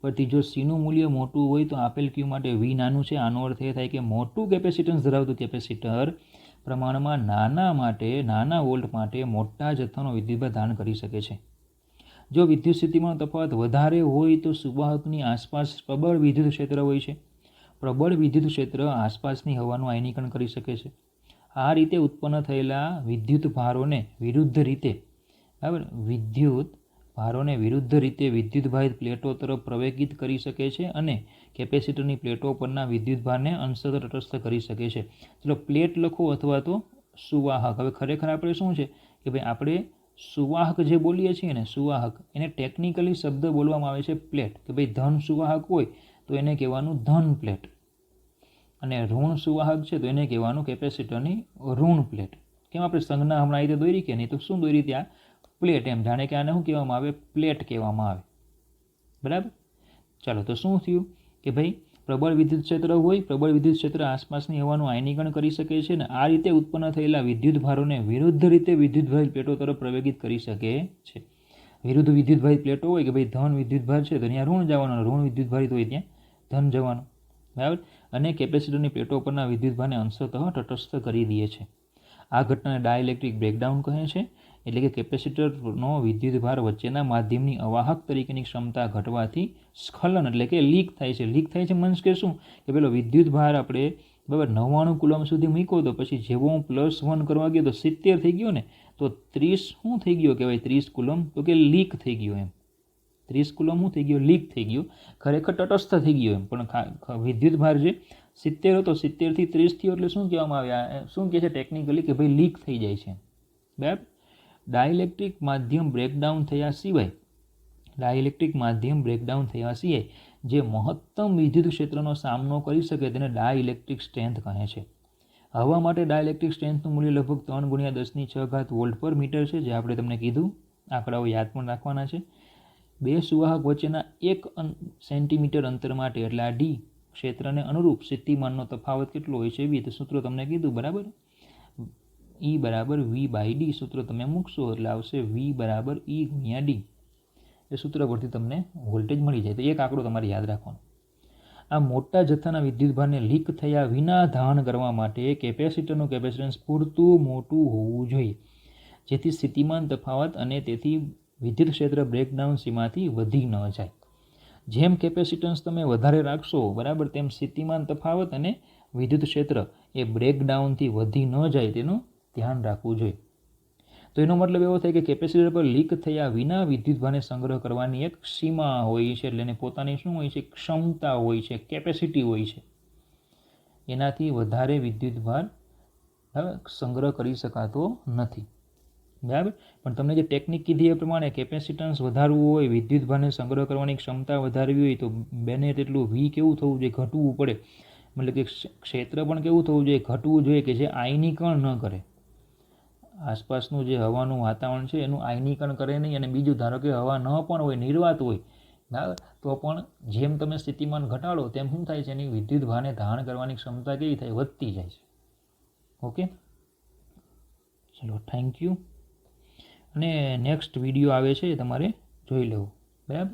પરથી જો સીનું મૂલ્ય મોટું હોય તો આપેલ ક્યુ માટે વી નાનું છે. આનો અર્થ એ થાય કે મોટું કેપેસિટન્સ ધરાવતું કેપેસિટર પ્રમાણમાં નાના વોલ્ટ માટે મોટા જથ્થાનો વિદ્યુતભાર ધારણ કરી શકે છે. જો વિદ્યુત સ્થિતિમાનનો તફાવત વધારે હોય તો સુવાહકની આસપાસ પ્રબળ વિદ્યુત ક્ષેત્ર હોય છે. પ્રબળ વિદ્યુત ક્ષેત્ર આસપાસની હવાનું આયનીકરણ કરી શકે છે. આ રીતે ઉત્પન્ન થયેલા વિદ્યુત ભારોને વિરુદ્ધ રીતે વિદ્યુતભારિત પ્લેટો તરફ પ્રવેગિત કરી શકે છે અને કેપેસિટરની પ્લેટો પરના વિદ્યુતભારને અંશતઃ તટસ્થ કરી શકે છે. ચલો પ્લેટ લખો અથવા તો સુવાહક. હવે ખરેખર આપણે શું છે કે ભાઈ આપણે સુવાહક જે બોલીએ છીએ ને સુવાહક, એને ટેકનિકલી શબ્દ બોલવામાં આવે છે પ્લેટ. કે ભાઈ ધન સુવાહક હોય તો એને કહેવાનું ધન પ્લેટ અને ઋણ સુવાહક છે તો એને કહેવાનું કેપેસિટરની ઋણ પ્લેટ. કેમ આપણે સંજ્ઞા હમણાં આવી રીતે દોરી કે નહીં, તો શું દોરી ત્યાં પ્લેટ, એમ જાણે કે આને શું કહેવામાં આવે, પ્લેટ કહેવામાં આવે. બરાબર. ચાલો તો શું થયું કે ભાઈ પ્રબળ વિદ્યુત ક્ષેત્ર હોય, પ્રબળ વિદ્યુત ક્ષેત્ર આસપાસની હવાનું આયનીકરણ કરી શકે છે અને આ રીતે ઉત્પન્ન થયેલા વિદ્યુત ભારોને વિરુદ્ધ રીતે વિદ્યુતભારિત પ્લેટો તરફ પ્રવેગિત કરી શકે છે. વિરુદ્ધ વિદ્યુતભારિત પ્લેટો હોય કે ભાઈ ધન વિદ્યુતભાર છે તો ત્યાં ઋણ જવાનું, ઋણ વિદ્યુતભારિત હોય ત્યાં ધન જવાનું. બરાબર. અને કેપેસિટરની પ્લેટો પરના વિદ્યુતભારને અંશતઃ તટસ્થ કરી દે છે. આ ઘટનાને ડાયઇલેક્ટ્રિક બ્રેકડાઉન કહે છે. એટલે કે કેપેસિટરનો વિદ્યુતભાર વચ્ચેના માધ્યમની અવાહક તરીકેની ક્ષમતા ઘટવાથી સ્ખલન એટલે કે લીક થાય છે. લીક થાય છે મીન્સ કે શું કે પેલો વિદ્યુતભાર આપણે બરાબર 99 કુલમ સુધી મૂક્યો તો પછી જેવો હું +1 કરવા ગયો તો 70 થઈ ગયો ને, તો 30 શું થઈ ગયો કહેવાય, 30 કુલમ તો કે લીક થઈ ગયો એમ. 30 કુલમ શું થઈ ગયો, લીક થઈ ગયો. ખરેખર તટસ્થ થઈ ગયો એમ, પણ વિદ્યુતભાર જે 70 હતો 70 થી 30 થયો એટલે શું કહેવામાં આવ્યા, શું કહે છે ટેકનિકલી કે ભાઈ લીક થઈ જાય છે. બરાબર. ડાયઇલેક્ટ્રિક માધ્યમ બ્રેકડાઉન થયા સિવાય જે મહત્તમ વિદ્યુત ક્ષેત્રનો સામનો કરી શકે તેને ડાયઇલેક્ટ્રિક સ્ટ્રેન્થ કહે છે. હવા માટે ડાયઇલેક્ટ્રિક સ્ટ્રેન્થનું મૂલ્ય લગભગ 3 × 10⁶ વોલ્ટ પર મીટર છે, જે આપણે તમને કીધું. આંકડાઓ યાદ પણ રાખવાના છે. બે સુવાહક વચ્ચેના 1 સેન્ટીમીટર અંતર માટે એટલે આ ડી ક્ષેત્રને અનુરૂપ સ્થિતિમાનનો તફાવત કેટલો હોય છે વી. તો સૂત્ર તમને કીધું બરાબર. E બરાબર V/D સૂત્ર તમે મૂકશો એટલે આવશે V બરાબર E × D. એ સૂત્ર પરથી તમને વોલ્ટેજ મળી જાય. તો એક આંકડો તમારે યાદ રાખવાનો. આ મોટા જથ્થાના વિદ્યુતભારને લીક થયા વિના ધારણ કરવા માટે કેપેસિટરનું કેપેસિટન્સ પૂરતું મોટું હોવું જોઈએ, જેથી સ્થિતિમાન તફાવત અને તેથી વિદ્યુત ક્ષેત્ર બ્રેકડાઉન સીમાથી વધી ન જાય. જેમ કેપેસિટન્સ તમે વધારે રાખશો બરાબર, તેમ સ્થિતિમાન તફાવત અને વિદ્યુત ક્ષેત્ર એ બ્રેકડાઉનથી વધી ન જાય તેનું ધ્યાન રાખવું જોઈએ. તો એનો મતલબ એવો થાય કે કેપેસિટર પર લીક થયા વિના વિદ્યુતભારને સંગ્રહ કરવાની એક સીમા હોય છે, એટલે એને પોતાની શું હોય છે, ક્ષમતા હોય છે, કેપેસિટી હોય છે. એનાથી વધારે વિદ્યુતભાર સંગ્રહ કરી શકાતો નથી. બરાબર. પણ તમને જે ટેકનિક કીધી એ પ્રમાણે કેપેસિટન્સ વધારવું હોય, વિદ્યુતભારને સંગ્રહ કરવાની ક્ષમતા વધારવી હોય તો બને તેટલું વી કેવું થવું જોઈએ, ઘટવું પડે. મતલબ કે ક્ષેત્ર પણ કેવું થવું જોઈએ, ઘટવું જોઈએ, કે જે આયનીકરણ ન કરે. આસપાસનું જે હવાનું વાતાવરણ છે એનું આયનીકરણ કરે નહીં. અને બીજું ધારો કે હવા ન પણ હોય, નિર્વાત હોય બરાબર, તો પણ જેમ તમે સ્થિતિમાન ઘટાડો તેમ શું થાય છે, એની વિદ્યુતભારને ધારણ કરવાની ક્ષમતા કેવી થાય, વધતી જાય છે. ઓકે, ચલો થેન્ક યુ. અને નેક્સ્ટ વિડીયો આવે છે એ તમારે જોઈ લેવું. બરાબર.